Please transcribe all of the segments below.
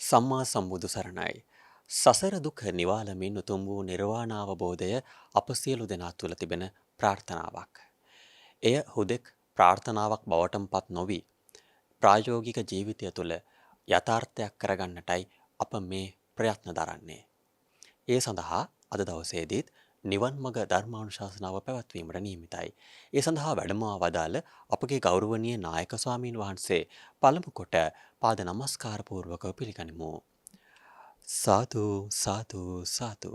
සම්මා සම්බුදු සරණයි. සසර දුක නිවාලමින් උතුම් වූ නිර්වාණ අවබෝධය අප සියලු දෙනා තුළ තිබෙන ප්‍රාර්ථනාවක්. එය හුදෙක් ප්‍රාර්ථනාවක් බවටම පත් නොවි ප්‍රායෝගික ජීවිතය තුළ යථාර්ථයක් කරගන්නටයි අප මේ ප්‍රයත්න දරන්නේ. ඒ සඳහා අද දවසේදීත් නිවන් මඟ ධර්මානුශාසනාව පැවැත්වීමට නියමිතයි. ඒ සඳහා වැඩමවා වදාළ අපගේ ගෞරවනීය නායක ස්වාමීන් වහන්සේ පළමු කොට පාද නමස්කාර පූර්වකව පිළිගනිමු. සාදු සාදු සාදු.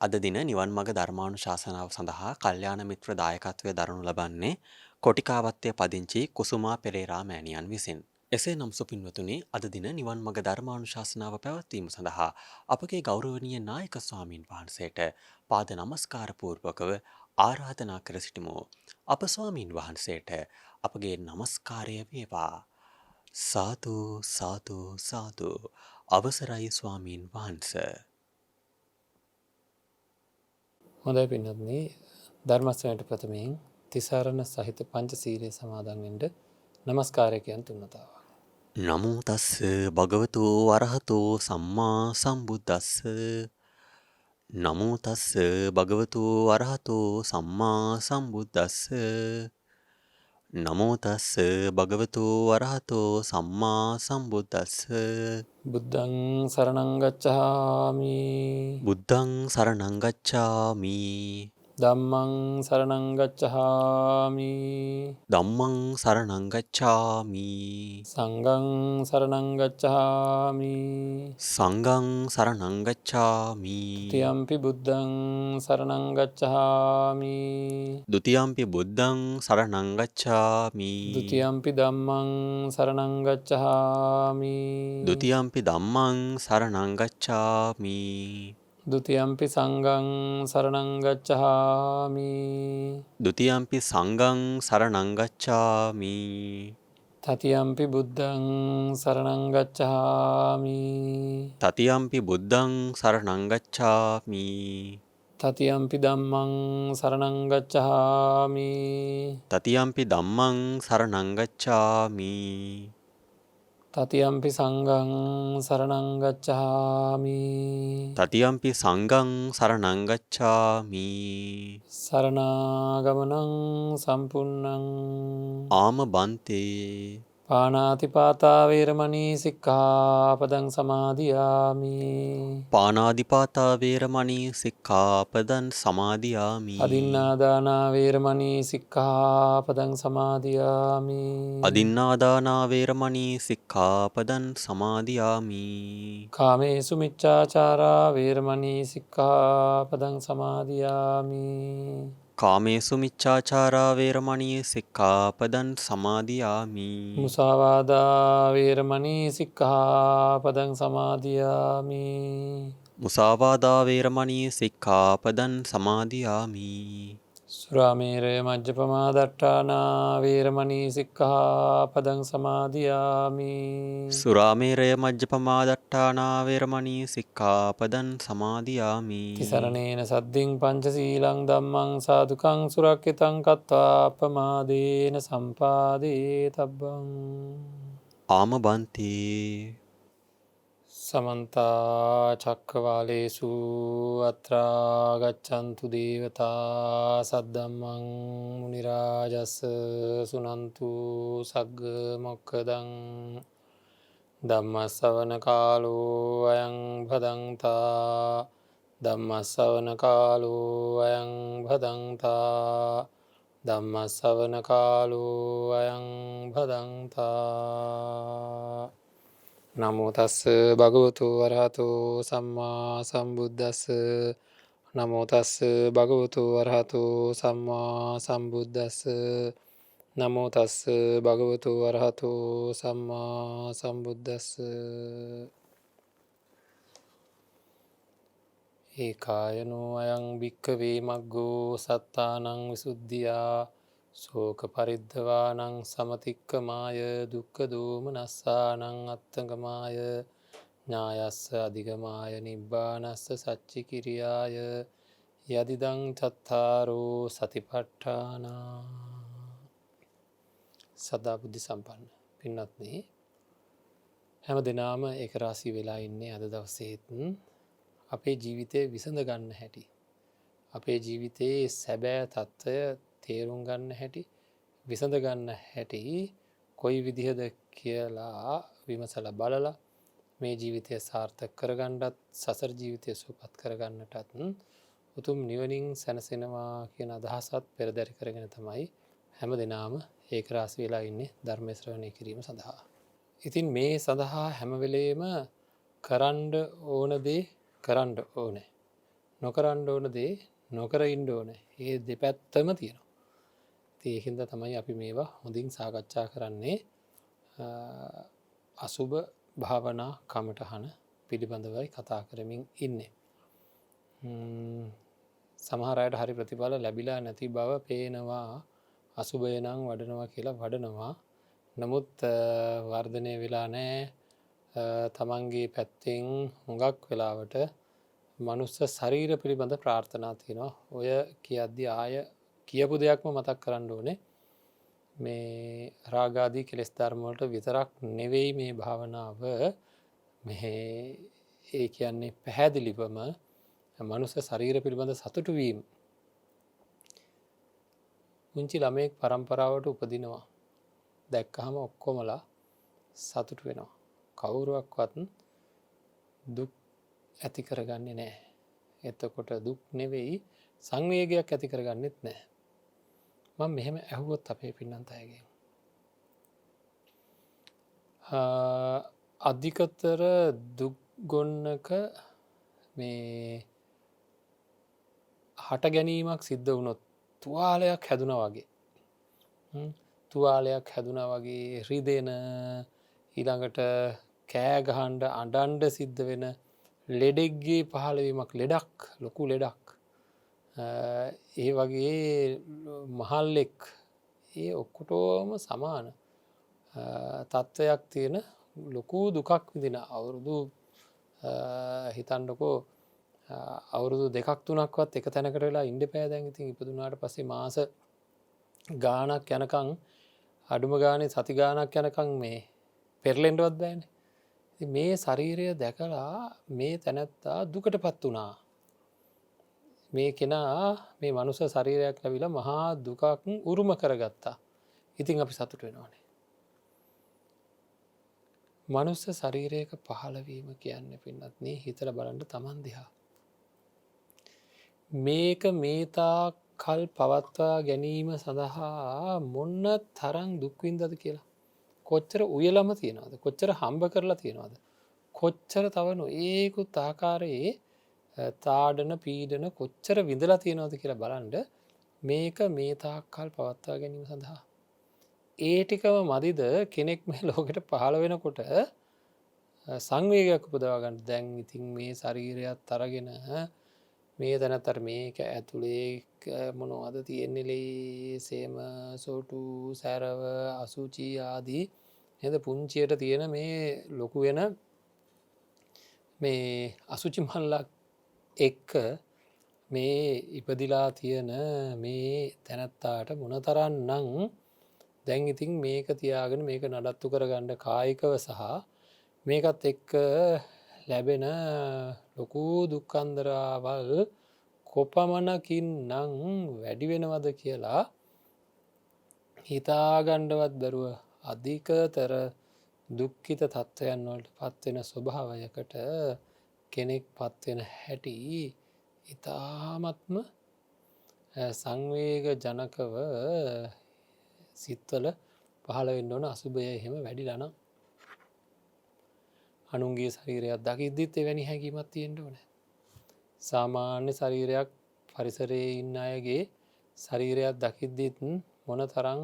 අද දින නිවන් මඟ ධර්මානුශාසනාව සඳහා කල්යාණ මිත්‍ර දායකත්වය දරනු ලබන්නේ කොටිකාවත්තේ පදිංචි කුසුමා පෙරේරා මෑණියන් විසින්. එසේ නම් සුපින්වතුනි, අද දින නිවන් මඟ ධර්මානුශාසනාව පැවැත්වීම සඳහා අපගේ ගෞරවනීය නායක ස්වාමීන් වහන්සේට පාද නමස්කාර පූර්වකව ආරාධනා කර සිටිමු. අප ස්වාමීන් වහන්සේට අපගේ නමස්කාරය වේවා. සාදු සාදු සාදු. අවසරයි ස්වාමීන් වහන්සේ. හොඳයි පින්වත්නි, ධර්ම ශ්‍රවණයට ප්‍රථමයෙන් තිසරණ සහිත පංචශීලයේ සමාදන් වෙන්න নমස්කාරය කියන තුන්වතාවක්. නමෝ තස්ස භගවතු අරහතෝ සම්මා සම්බුද්දස්ස. නමෝ තස්ස භගවතු අරහතෝ සම්මා සම්බුද්දස්ස. නමෝ තස්ස භගවතු අරහතෝ සම්මා සම්බුද්දස්ස. බුද්ධං සරණං ගච්ඡාමි. බුද්ධං සරණං ගච්ඡාමි. ධම්මං සරණං ගච්ඡාමි. ධම්මං සරණං ගච්ඡාමි. සංඝං සරණං ගච්ඡාමි. සංඝං සරණං ගච්ඡාමි. තියම්පි බුද්ධං සරණං ගච්ඡාමි. ဒ ුතියම්පි බුද්ධං සරණං ගච්ඡාමි. ဒ ුතියම්පි ධම්මං සරණං ගච්ඡාමි. ဒ ුතියම්පි ධම්මං සරණං ගච්ඡාමි. ဒ ුතියම්පි සංඝං සරණං ගච්ඡාමි. ဒ ුතියම්පි සංඝං සරණං ගච්ඡාමි. තතියම්පි බුද්ධං සරණං ගච්ඡාමි. තතියම්පි බුද්ධං සරණං ගච්ඡාමි. තතියම්පි ධම්මං සරණං ගච්ඡාමි. තතියම්පි ධම්මං සරණං ගච්ඡාමි. තතියම්පි සංඝං සරණං ගච්ඡාමි. තතියම්පි සංඝං සරණං ගච්ඡාමි. සරණාගමනං සම්පුන්නං. ආම බන්තේ. පාණාතිපාතා වේරමණී සික්ඛාපදං සමාදියාමි. පාණාතිපාතා වේරමණී සික්ඛාපදං සමාදියාමි. අදින්නාදාන වේරමණී සික්ඛාපදං සමාදියාමි. අදින්නාදාන වේරමණී සික්ඛාපදං සමාදියාමි. කාමේසු මිච්ඡාචාරා වේරමණී සික්ඛාපදං සමාදියාමි. කාමේසු මිච්ඡාචාරා වේරමණී සික්ඛාපදං සමාදියාමි. මුසාවාදා වේරමණී සික්ඛාපදං සමාදියාමි. මුසාවාදා වේරමණී සික්ඛාපදං සමාදියාමි. සුරාමේරය මජ්ජපමා දට්ඨානා වේරමණී සික්ඛාපදං සමාදියාමි. සුරාමේරය මජ්ජපමා දට්ඨානා වේරමණී සික්ඛාපදං සමාදියාමි. තිසරණේන සද්ධින් පංචශීලං ධම්මං සාදුකං සුරක්ඛිතං කତ୍වා අපමාදේන සම්පාදේ තබ්බං. ආම බන්ති. සමන්ත චක්කවාලේසු අත්‍රා ගච්ඡන්තු දේවතා සද්දම්මං මුනි රාජස් සුනන්තු සග්ග මොක්ඛදං. ධම්ම ශ්‍රවණ කාලෝ අයං භදංතා. ධම්ම ශ්‍රවණ කාලෝ අයං භදංතා. ධම්ම ශ්‍රවණ කාලෝ අයං භදංතා. නමෝ තස්ස භගවතු වරහතෝ සම්මා සම්බුද්දස්ස. නමෝ තස්ස භගවතු වරහතෝ සම්මා සම්බුද්දස්ස. නමෝ තස්ස භගවතු වරහතෝ සම්මා සම්බුද්දස්ස. ඒකායනෝ අයං භික්ඛවේ මග්ගෝ සත්තානං විසුද්ධියා. ශෝක පරිද්දවානං සමතික්කමාය දුක්ඛ දෝමනස්සානං අත්තගමාය. ඥායස්ස අධිගමාය නිබ්බානස්ස සච්චිකිරියාය. යදිදං චත්තාරෝ සතිපට්ඨානා. සදා බුද්ධ සම්පන්න පින්වත්නි, හැම දෙනාම ඒක රාසී වෙලා ඉන්නේ අද දවසේත් අපේ ජීවිතය විසඳ ගන්න හැටි. අපේ ජීවිතයේ සැබෑ තත්ත්වය තේරුම් ගන්න හැටි විසඳ ගන්න හැටි කොයි විදිහද කියලා විමසල බලලා මේ ජීවිතය සාර්ථක කරගණ්ඩත් සසර ජීවිතය සුපත් කරගන්නටත් උතුම් නිවනින් සැනසෙනවා කියන අදහසත් පෙරදැරි කරගෙන තමයි හැම දෙනාම ඒක රාසි වෙලා ඉන්නේ ධර්මශ්‍රවණය කිරීම සඳහා. ඉතින් මේ සඳහා හැමවෙලේම කරන්ඩ ඕනදේ කරන්ඩ ඕනෑ. නොකරන්ඩ ඕන දේ නොකර ඉන්ඩ ඕන ඒ දෙපැත්තම තියෙනවා. ඒහින්ද තමයි අපි මේවා හොඳින් සාකච්ඡා කරන්නේ අසුභ භාවනා කමටහන පිළිබඳවයි කතා කරමින් ඉන්නේ. සමහරයට හරි ප්‍රතිඵල ලැබිලා නැති බව පේනවා අසුභයනං වඩනවා කියලා වඩනවා. නමුත් වර්ධනය වෙලා නෑ තමන්ගේ පැත්තෙන් හුඟක් වෙලාවට මනුස්ස ශරීර පිළිබඳ ප්‍රාර්ථනා තියෙනවා. ඔය කියද්දි ආය කියපු දෙයක්ම මතක් කරන්න ඕනේ මේ රාගාදී කෙලෙස් ධර්මවලට විතරක් නෙවෙයි මේ භාවනාව ඒ කියන්නේ පැහැදිලිවම මනුස්ස ශරීර පිළිබඳ සතුටුවීම. පුංචි ළමයෙක් පරම්පරාවට උපදිනවා දැක්කහම ඔක්කොමලා සතුට වෙනවා. කවුරුවක්වත් දුක් ඇති කරගන්නේ නෑ. එතකොට දුක් නෙවෙයි සංවේගයක් ඇති කරගන්නෙත් නෑ. මම මෙහෙම ඇහුවොත් අපේ පින්නන්ත අයගේ. අධිකතර දුක්ගොන්නක මේ හට ගැනීමක් සිද්ධ වුණොත් තුවාලයක් හැදුන වගේ. තුවාලයක් හැදුන වගේ රිදෙන ඊළඟට කෑගහන්ඩ අඩන්ඩ සිද්ධ වෙන ලෙඩෙක්ගේ පහළවීමක් ලෙඩක් ලොකු ලෙඩක්. ඒ වගේ මහල්ලෙක් ඒ ඔක්කොටෝම සමාන තත්ත්වයක් තියෙන ලොකු දුකක් විදින අවුරුදු හිතන්ඩකෝ අවුරුදු දෙකක් තුනක්වත් එක තැනකට වෙලා ඉන්ඩ පෑදැන් ඉතින් ඉපදුනාට පස්සේ මාස ගානක් යනකං අඩුම ගානේ සති ගානක් යනකං මේ පෙරලෙන්ඩුවත් බෑන. මේ ශරීරය දැකලා මේ තැනැත්තා දුකට පත් වනා. මේ කෙනා මේ මනුස ශරීරයක් ලැබිලා මහා දුකක් උරුම කරගත්තා. ඉතින් අපි සතුට වෙනවානේ. මනුස්ස ශරීරයක පහළවීම කියන්න පින්නත්නේ හිතල බලන්ට තමන් දිහා. මේක මේතා කල් පවත්වා ගැනීම සඳහා මොන්න තරං දුක්වින්දද කියලා. කොච්චර උයලම තියෙනවාද කොච්චර හම්බ කරලා තියෙනවාද. කොච්චර තවනු ඒකුත් ආකාරයේ තාඩන පීඩන කොච්චර විඳලා තියෙනවාද කියලා බලන්ඩ මේක මේ තාක්කල් පවත්වා ගැනීම සඳහා. ඒටිකම මදිද කෙනෙක් මේ ලෝකට පහළ වෙනකොට සංවේගයක් උපදවාගන්න දැන් ඉතින් මේ ශරීරයක් තරගෙන මේ තැනතර මේක ඇතුළේ මොනවද තියෙන්නෙලේ සේම සෝටු සැරව අසුචී ආදී එද පුංචියට තියෙන මේ ලොකු වෙන මේ අසුචි මල්ලක් එක්ක මේ ඉපදිලා තියෙන මේ තැනැත්තාට මොනතරන්නං දැන් ඉතින් මේක තියාගෙන මේක නඩත්තු කරගණ්ඩ කායිකව සහ මේකත් එක්ක ලැබෙන ලොකු දුක්කන්දරාවල් කොපමණකින් නං වැඩි වෙනවද කියලා හිතාගණ්ඩවත් බැරුව අධිකතර දුක්ඛිත තත්ත්වයන් වලට පත්වෙන ස්වභාවයකට කෙනෙක් පත්වෙන හැටි ඉතාමත්ම සංවේග ජනකව සිත්වල පහළ වෙන්න ඕන අසුභය එහෙම වැඩිලනම් අනුන්ගේ ශරීරයක් දකිද්දිත් එවැනි හැකිමත් තියෙන්ට ඕන. සාමාන්‍ය ශරීරයක් පරිසරයේ ඉන්න අයගේ ශරීරයක් දකිද්දිත් මොන තරං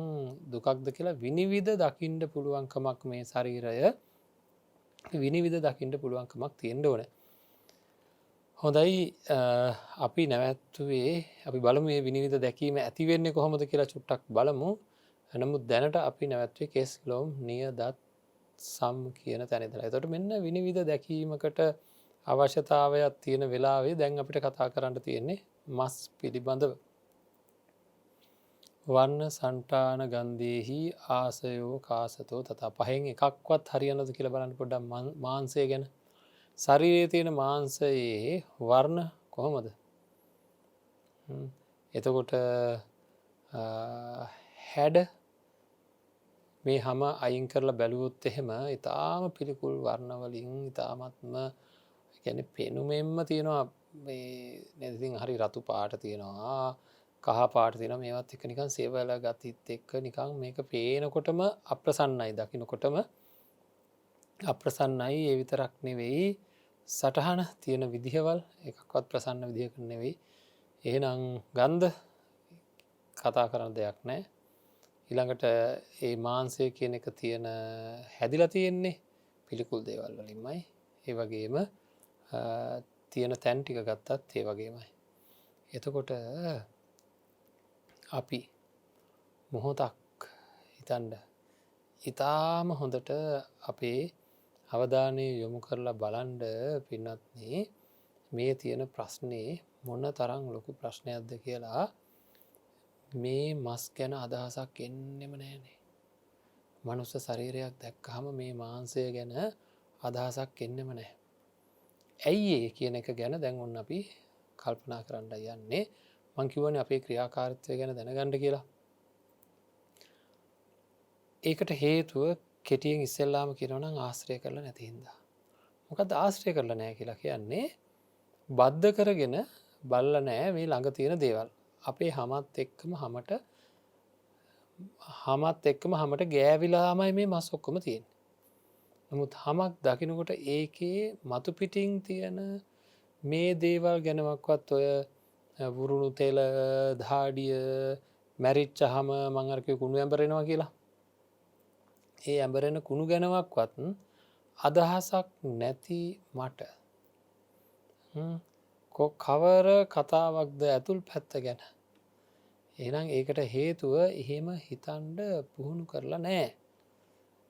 දුකක්ද කියලා විනිවිධ දකිින්ට පුළුවන්කමක් මේ ශරීරය විනිවිධ දකිින්ට පුළුවන්කමක් තියෙන්ට ඕන. හොඳයි අපි නැවැත්තුවේ අපි බලමු මේ විනිවිධ දැකීම ඇතිවෙන්නේ කොහොමද කියලා චුට්ටක් බලමු. නමුත් දැනට අපි නැවැත්වේ කෙස් ලොම් නිය දත් සම් කියන තැනෙදලා. එතොට මෙන්න විනිවිධ දැකීමකට අවශ්‍යතාවයක් තියෙන වෙලාවේ දැන් අපිට කතා කරන්න තියෙන්නේ මස් පිළිබඳව. වන්න සන්ටාන ගන්දයෙහි ආසයෝ කාසතෝ තතා පහෙන් එකක්වත් හරියනද කියල බලන්න පොඩ්ඩ මාන්සය ගැන ශරීරයේ තියෙන මාන්සයේ වර්ණ කොහොමද එතකොට හැඩ මේ හම අයින් කරලා බැලුවොත් එහෙම ඉතාම පිළිකුල් වර්ණවලින් ඉතාමත්ම ගැන පෙනුමෙන්ම තියෙනවා නැතිතින් හරි රතු පාට තියෙනවා කහ පාට තින මේවත් එක නිකන් සේවල ගතිත් එක්ක නිකං මේක පේනකොටම අප්‍රසන්නයි දකිනකොටම අප්‍රසන්නයි ඒ විතරක් නෙවෙයි සටහන තියෙන විදිහවල් එකක්වත් ප්‍රසන්න විදිහ නෙවෙයි එහෙනම් ගන්ධ කතා කරන දෙයක් නෑ ඊළඟට ඒ මාන්සය කියන එක තියෙන හැදිලා තියෙන්නේ පිළිකුල් දේවල් වලින්මයි ඒ වගේම තියෙන තැන් ටික ගත්තත් ඒ වගේමයි එතකොට අපි මොහොතක් හිතන්ඩ ඉතාම හොඳට අපේ අවධානය යොමු කරලා බලන්ඩ පින්නත්නේ මේ තියෙන ප්‍රශ්නයේ මොන්න තරං ලොකු ප්‍රශ්නයක්ද කියලා මේ මස් ගැන අදහසක් එන්නෙම නෑනේ මනුස්ස ශරීරයක් දැක්කහම මේ මාන්සය ගැන අදහසක් එන්නෙම නෑ ඇයි ඒ කියන එක ගැන දැන් ඔන්න අපි කල්පනා කරන්න යන්නේ මංකිවන අපේ ක්‍රියාකාරත්වය ගැන දැනගණ්ඩ කියලා ඒකට හේතුව කෙටියෙන් ඉස්සෙල්ලාම කියනවනම් ආශ්‍රය කරලා නැතිහින්ද මොකද ආශ්‍රය කරලා නෑ කියලා කියන්නේ බද්ධ කරගෙන බල්ල නෑ මේ ළඟ තියෙන දේවල් අපේ හමත් එක්කම හමට ගෑවිලාමයි මේ මස් ඔක්කොම තියෙන නමුත් හමක් දකිනකොට ඒකේ මතු පිටිං තියෙන මේ දේවල් ගැනවක්වත් ඔය වුරුණු තෙල ධාඩිය මැරිච්ච හම මංගරකය කුණු ඇඹරෙනවා කියලා ඒ ඇඹරෙන කුණු ගැනවක්වත් අදහසක් නැති මට කවර කතාවක්ද ඇතුල් පැත්ත ගැන එනම් ඒකට හේතුව එහෙම හිතන්ඩ පුහුණු කරලා නෑ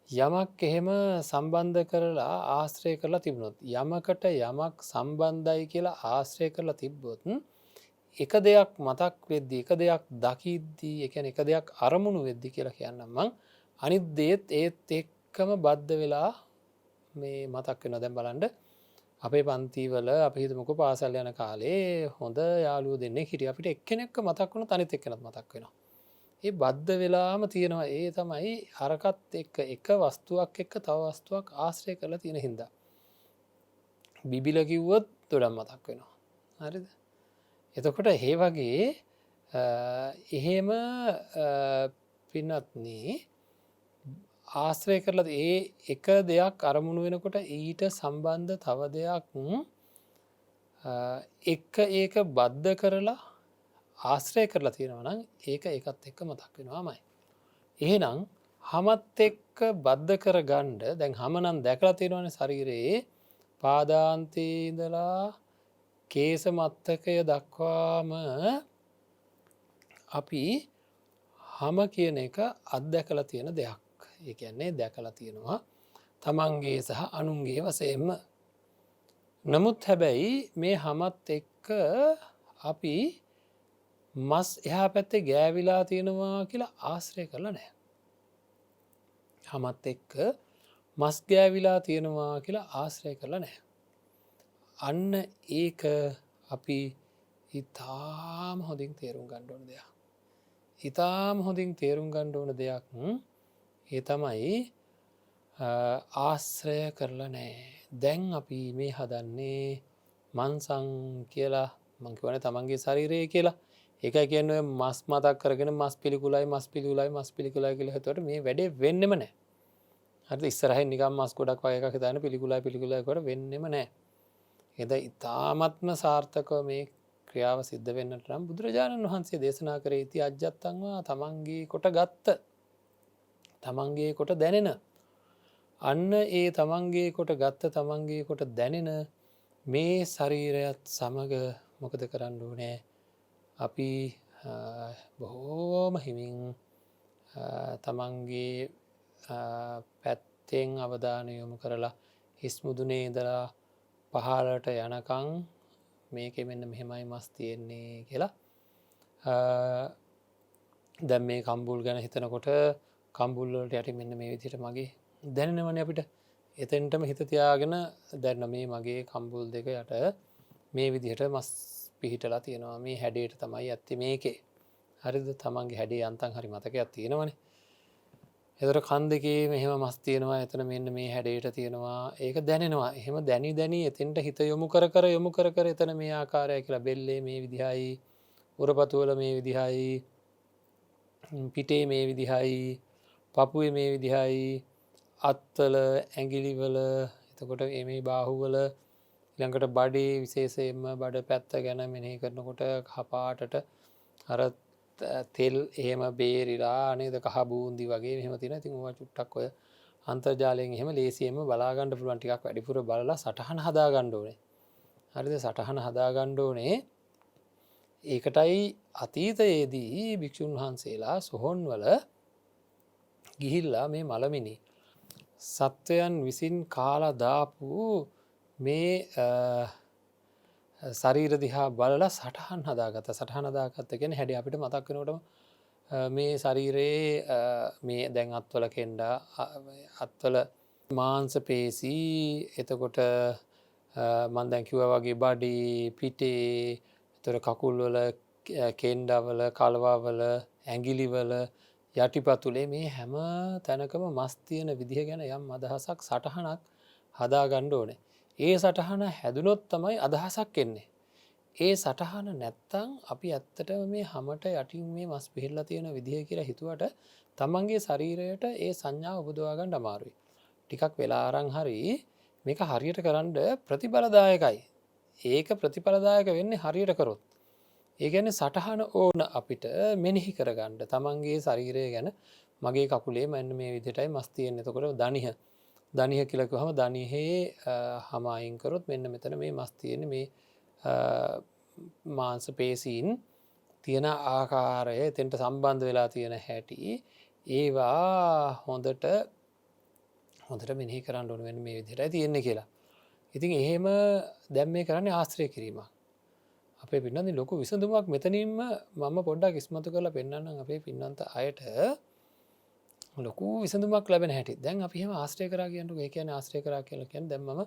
යමක් එහෙම සම්බන්ධ කරලා ආශ්‍රය කරලා තිබුණොත් යමකට යමක් සම්බන්ධයි කියලා ආශ්‍රය කරලා තිබ්බොත් එක දෙයක් මතක් වෙද්දි එක දෙයක් දකිද්දී එකන එක දෙයක් අරමුණු වෙද්දි කියලා කියන්නම් මං අනිත් දේත් ඒත් එක්කම බද්ධ වෙලා මේ මතක් වෙන දැන් බලන්ඩ අපේ පන්තිවල අපිහිතමක පාසල් යන කාලේ හොඳ යාලුව දෙන්නේ හිටිය අපිට එක්කෙනෙක්ක මතක් වුණ තනිත එක්කෙනත් මතක් වෙනවා ඒ බද්ධ වෙලාම තියෙනවා ඒ තමයි අරකත් එක වස්තුවක් එක්ක තව වස්තුවක් ආශ්‍රය කරලා තියෙන හින්දා බිබිල කිව්වොත් දොඩම් මතක් වෙනවා හරිද එතකොට ඒ වගේ එහෙම පින්නත්නේ ආශ්‍රය කරලා ඒ එක දෙයක් අරමුණු වෙනකොට ඊට සම්බන්ධ තව දෙයක් ඒක බද්ධ කරලා ආශ්‍රය කරලා තියෙනවනම් ඒක ඒකත් එක්ක මතක් වෙනවාමයි. එහෙනම් හමත් එක්ක බද්ධ කර ගණ්ඩ දැන් හමනන් දැකලා තියෙනවන ශරීරයේ පාදාන්තීදලා කේස මත්තකය දක්වාම අපි හම කියන එක අත්දැකලා තියෙන දෙයක් ඒ කියන්නේ දැකලා තියෙනවා තමන්ගේ සහ අනුන්ගේ වසයෙන්ම නමුත් හැබැයි මේ හමත් එක්ක අපි මස් එහා පැත්තේ ගෑවිලා තියෙනවා කියලා ආශ්‍රය කරලා නෑ හමත් එක්ක මස් ගෑවිලා තියෙනවා කියලා ආශ්‍රය කරලා නෑ අන්න ඒක අපි ඉතාම හොඳින් තේරුම් ගණ්ඩෝන දෙයක් ඉතාම හොඳින් තේරුම් ගණ්ඩ ඕන දෙයක් ඒ තමයි ආශ්‍රය කරලා නෑ දැන් අපි මේ හදන්නේ මන්සං කියලා මංකිවන තමන්ගේ ශරීරය කියලා ඒක කියන්න මස් මතක් කරගෙන මස් පිළිකුලයි මස් පිළිකුලයි කියල හතට මේ වැඩේ වෙන්නම නෑ හරි ඉස්සරහ නිකම් මස් ගොඩක් වයක තන පිළිකුලයිකොට වෙන්නම නෑ එද ඉතාමත්ම සාර්ථකව මේ ක්‍රියාව සිද්ධ වෙන්නට නම් බුදුරජාණන් වහන්සේ දේශනා කර ඉති අජ්‍යත්තන්වා තමන්ගේ කොට ගත්ත තමන්ගේ කොට දැනෙන අන්න ඒ තමන්ගේ කොට ගත්ත තමන්ගේ කොට දැනෙන මේ ශරීරයත් සමග මොකද කරන්න නෑ අපි බොහෝම හිමින් තමන්ගේ පැත්තෙන් අවධානය යොමු කරලා හිස්මුදුනේ දලා පහලට යනකං මේක මෙන්න මෙහෙමයි මස් තියෙන්නේ කියලා දැන් මේ කම්බුල් ගැන හිතනකොට කම්බුල්ලට යටි මෙන්න මේ විදිහට මගේ දැනෙනවන අපිට එතෙන්ටම හිත තියාගෙන දැන්න මේ මගේ කම්බුල් දෙක යට මේ විදිහට මස් පිහිටලා තියෙනවා මේ හැඩේට තමයි ඇත්ති මේකේ හරිද තමන්ගේ හැඩේ අන්තන් හරි මතකයක් තියෙනවනේ එතර කන් දෙකේ මෙහෙම මස් තියෙනවා එතන මෙන්න මේ හැඩේට තියෙනවා ඒක දැනෙනවා එහෙම දැනි දැනි එතෙන්ට හිත යොමු කර යොමු කර එතන මේ ආකාරය කියලා බෙල්ලේ මේ විදිහයි උරපතුවල මේ විදිහයි පිටේ මේ විදිහයි පපුුවේ මේ විදිහයි අත්තල ඇගිලිවල එතකොට එමේ බාහුවල ඉළඟට බඩේ විශේෂයෙන්ම බඩ පැත්ත ගැන මෙනෙහි කරනකොට කපාටට අර තෙල් එහෙම බේරිලා අනේද කහ බූන්දි වගේ මෙහම තින තින් වා චුට්ටක් ඔය අන්තර්ජාලයෙන් එහෙම ලේසියම බලාගණ්ඩ පුළුවන් ටිකක් වැඩිපුර බලලා සටහන හදා ගණ්ඩෝනේ හරිද සටහන හදා ගණ්ඩෝනේ ඒකටයි අතීතයේදී භික්‍ෂූන් වහන්සේලා සොහොන් වල ගිහිල්ලා මේ මළමිනි සත්වයන් විසින් කාලා දාපු මේ ශරීර දිහා බලලා සටහන් හදාගත සටහන දාගත්තගෙන හැඩ අපිට මතක්කනොටම මේ ශරීරයේ මේ දැන් අත්වල කෙන්ඩා අත්වල මාංස පේසී එතකොට මන්දැකිව වගේ බඩි පිටේ තොර කකුල්වල කෙන්ඩවල කලවාවල ඇගිලිවල යටිපතුලේ මේ හැම තැනකම මස් තියෙන විදිහ ගැන යම් අදහසක් සටහනක් හදා ගණ්ඩෝනේ ඒ සටහන හැදුනොත් තමයි අදහසක් එන්නේ ඒ සටහන නැත්තං අපි ඇත්තට මේ හමට යටින් මේ මස් පිහිල්ලා තියෙන විදිහ කියලා හිතුවට තමන්ගේ ශරීරයට ඒ සංඥා උපදවාගන්න අමාරුයි ටිකක් වෙලාරං හරි මේක හරියට කරන්න ප්‍රතිඵලදායකයි ඒක ප්‍රතිඵලදායක වෙන්නේ හරියට කරොත් ඒගැන සටහන ඕන අපිට මෙනෙහි කරගණ්ඩ තමන්ගේ ශරීරය ගැන මගේ කකුලේ මැන්න මේ විදිටයි මස්තියෙන් එතකොට දනිහ කියලක හම දනිහේ හමයිංකරොත් මෙන්න මෙතන මේ මස්තියන මේ මාංස පේසීන් තියෙන ආකාරය එතෙන්ට සම්බන්ධ වෙලා තියෙන හැටි ඒවා හොඳට මෙහි කරන්න ඕන වෙන මේ විදිටයි තියෙන්නේ කියලා ඉතින් එහෙම දැම් මේ කරන්නේ ආශ්‍රය කිරීමක් අපේ පින්නදි ලොකු විසඳුමක් මෙතනින්ම මම පොඩ්ඩක් ඉස්මතු කරලා පෙන්න්න අපේ පින්නන්ත අයට ලොකු විසඳුමක් ලැබෙන හැටි දැන් අපිහම ආශ්‍රය කර කියන්නු ඒ කියන ආශ්‍රය කර කියල කියන් දැම්ම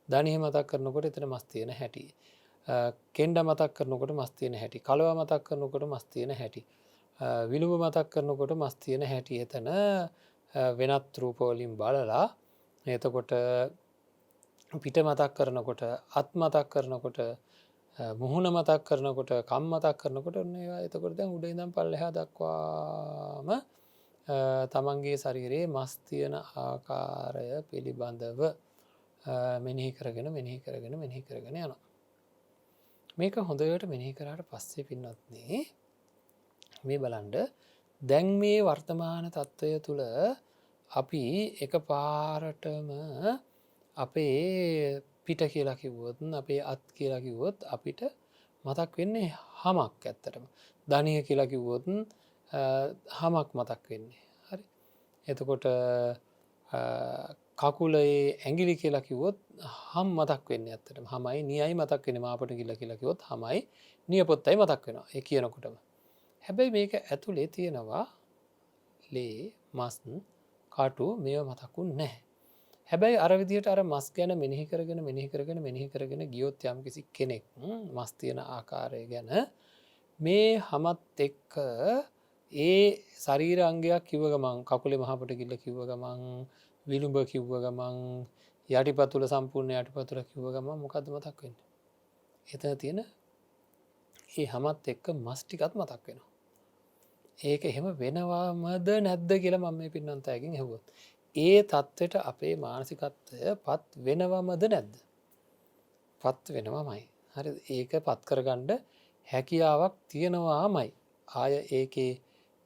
ධනය මතක් කරනකොට එතන මස්තියන හැටි කෙන්ඩ මතක් කරනකොට මස්තියන හැටි කලව මතක් කරනකොට මස්තියන හැටි විළුව මතක් කරනකොට මස්තියන හැටි එතන වෙනත් රූපවලින් බලලා එතකොට පිට මතක් කරනකොට අත් මතක් කරනකොට මුහුණ මතක් කරනකොට කම් මතක් කරනකොට ඔන්නවා එතකොට දැන් උඩ ඉඳන් පල්ලෙහා දක්වාම තමන්ගේ ශරීරයේ මස් තියෙන ආකාරය පිළිබඳව මෙනෙහි කරගෙන යනවා මේක හොඳට මෙනෙහි කරාට පස්සේ පින්නත්නේ මේ බලන්ඩ දැන් මේ වර්තමාන තත්ත්වය තුළ අපි එක පාරටම අපේ පිට කියලා කිව්වොත් අපේ අත් කියලා කිව්වොත් අපිට මතක් වෙන්නේ හමක් ඇත්තටම ධනය කියලා කිව්වොත් හමක් මතක් වෙන්නේ හරි එතකොට කකුලේ ඇගිලි කියලා කිව්වොත් හම් මතක් වෙන්න ඇත්තටම හමයි නියයි මතක් වෙන මාපට කිල්ල කියලා කිවොත් හමයි නියපොත්තයි මතක් වෙනවා ඒ කියනකොටම හැබැයි මේක ඇතුළේ තියෙනවා ලේ මස්න් කාටු මෙ මතකුන් නැහැ හැබැයි අරවිදියට අර මස් ගැන මෙනෙහි කරගෙන ගියොත් යම් කිසි කෙනෙක් මස් තියෙන ආකාරය ගැන මේ හමත් එක්ක ඒ ශරීර අංගයක් කිව ගමන් කකුලේ මහපට කිල්ල කිව්ව ගමන් විළුඹ කිව්ව ගමන් යටිපතුල සම්පූර්ණ යටිපතුල කිව්ව ගමන් මොකක්ද මතක් වෙන්න එතන තියෙන ඒ හමත් එක්ක මස් ටිකත් මතක් වෙනවා ඒක එහෙම වෙනවාමද නැද්ද කියලා මම මේ පින්නන්තයකින් හෙව්වොත් ඒ තත්ත්වයට අපේ මානසිකත්වය පත් වෙනවමද නැද්ද පත් වෙනවාමයි හරි ඒක පත් කරගණ්ඩ හැකියාවක් තියෙනවාමයි ආය ඒකේ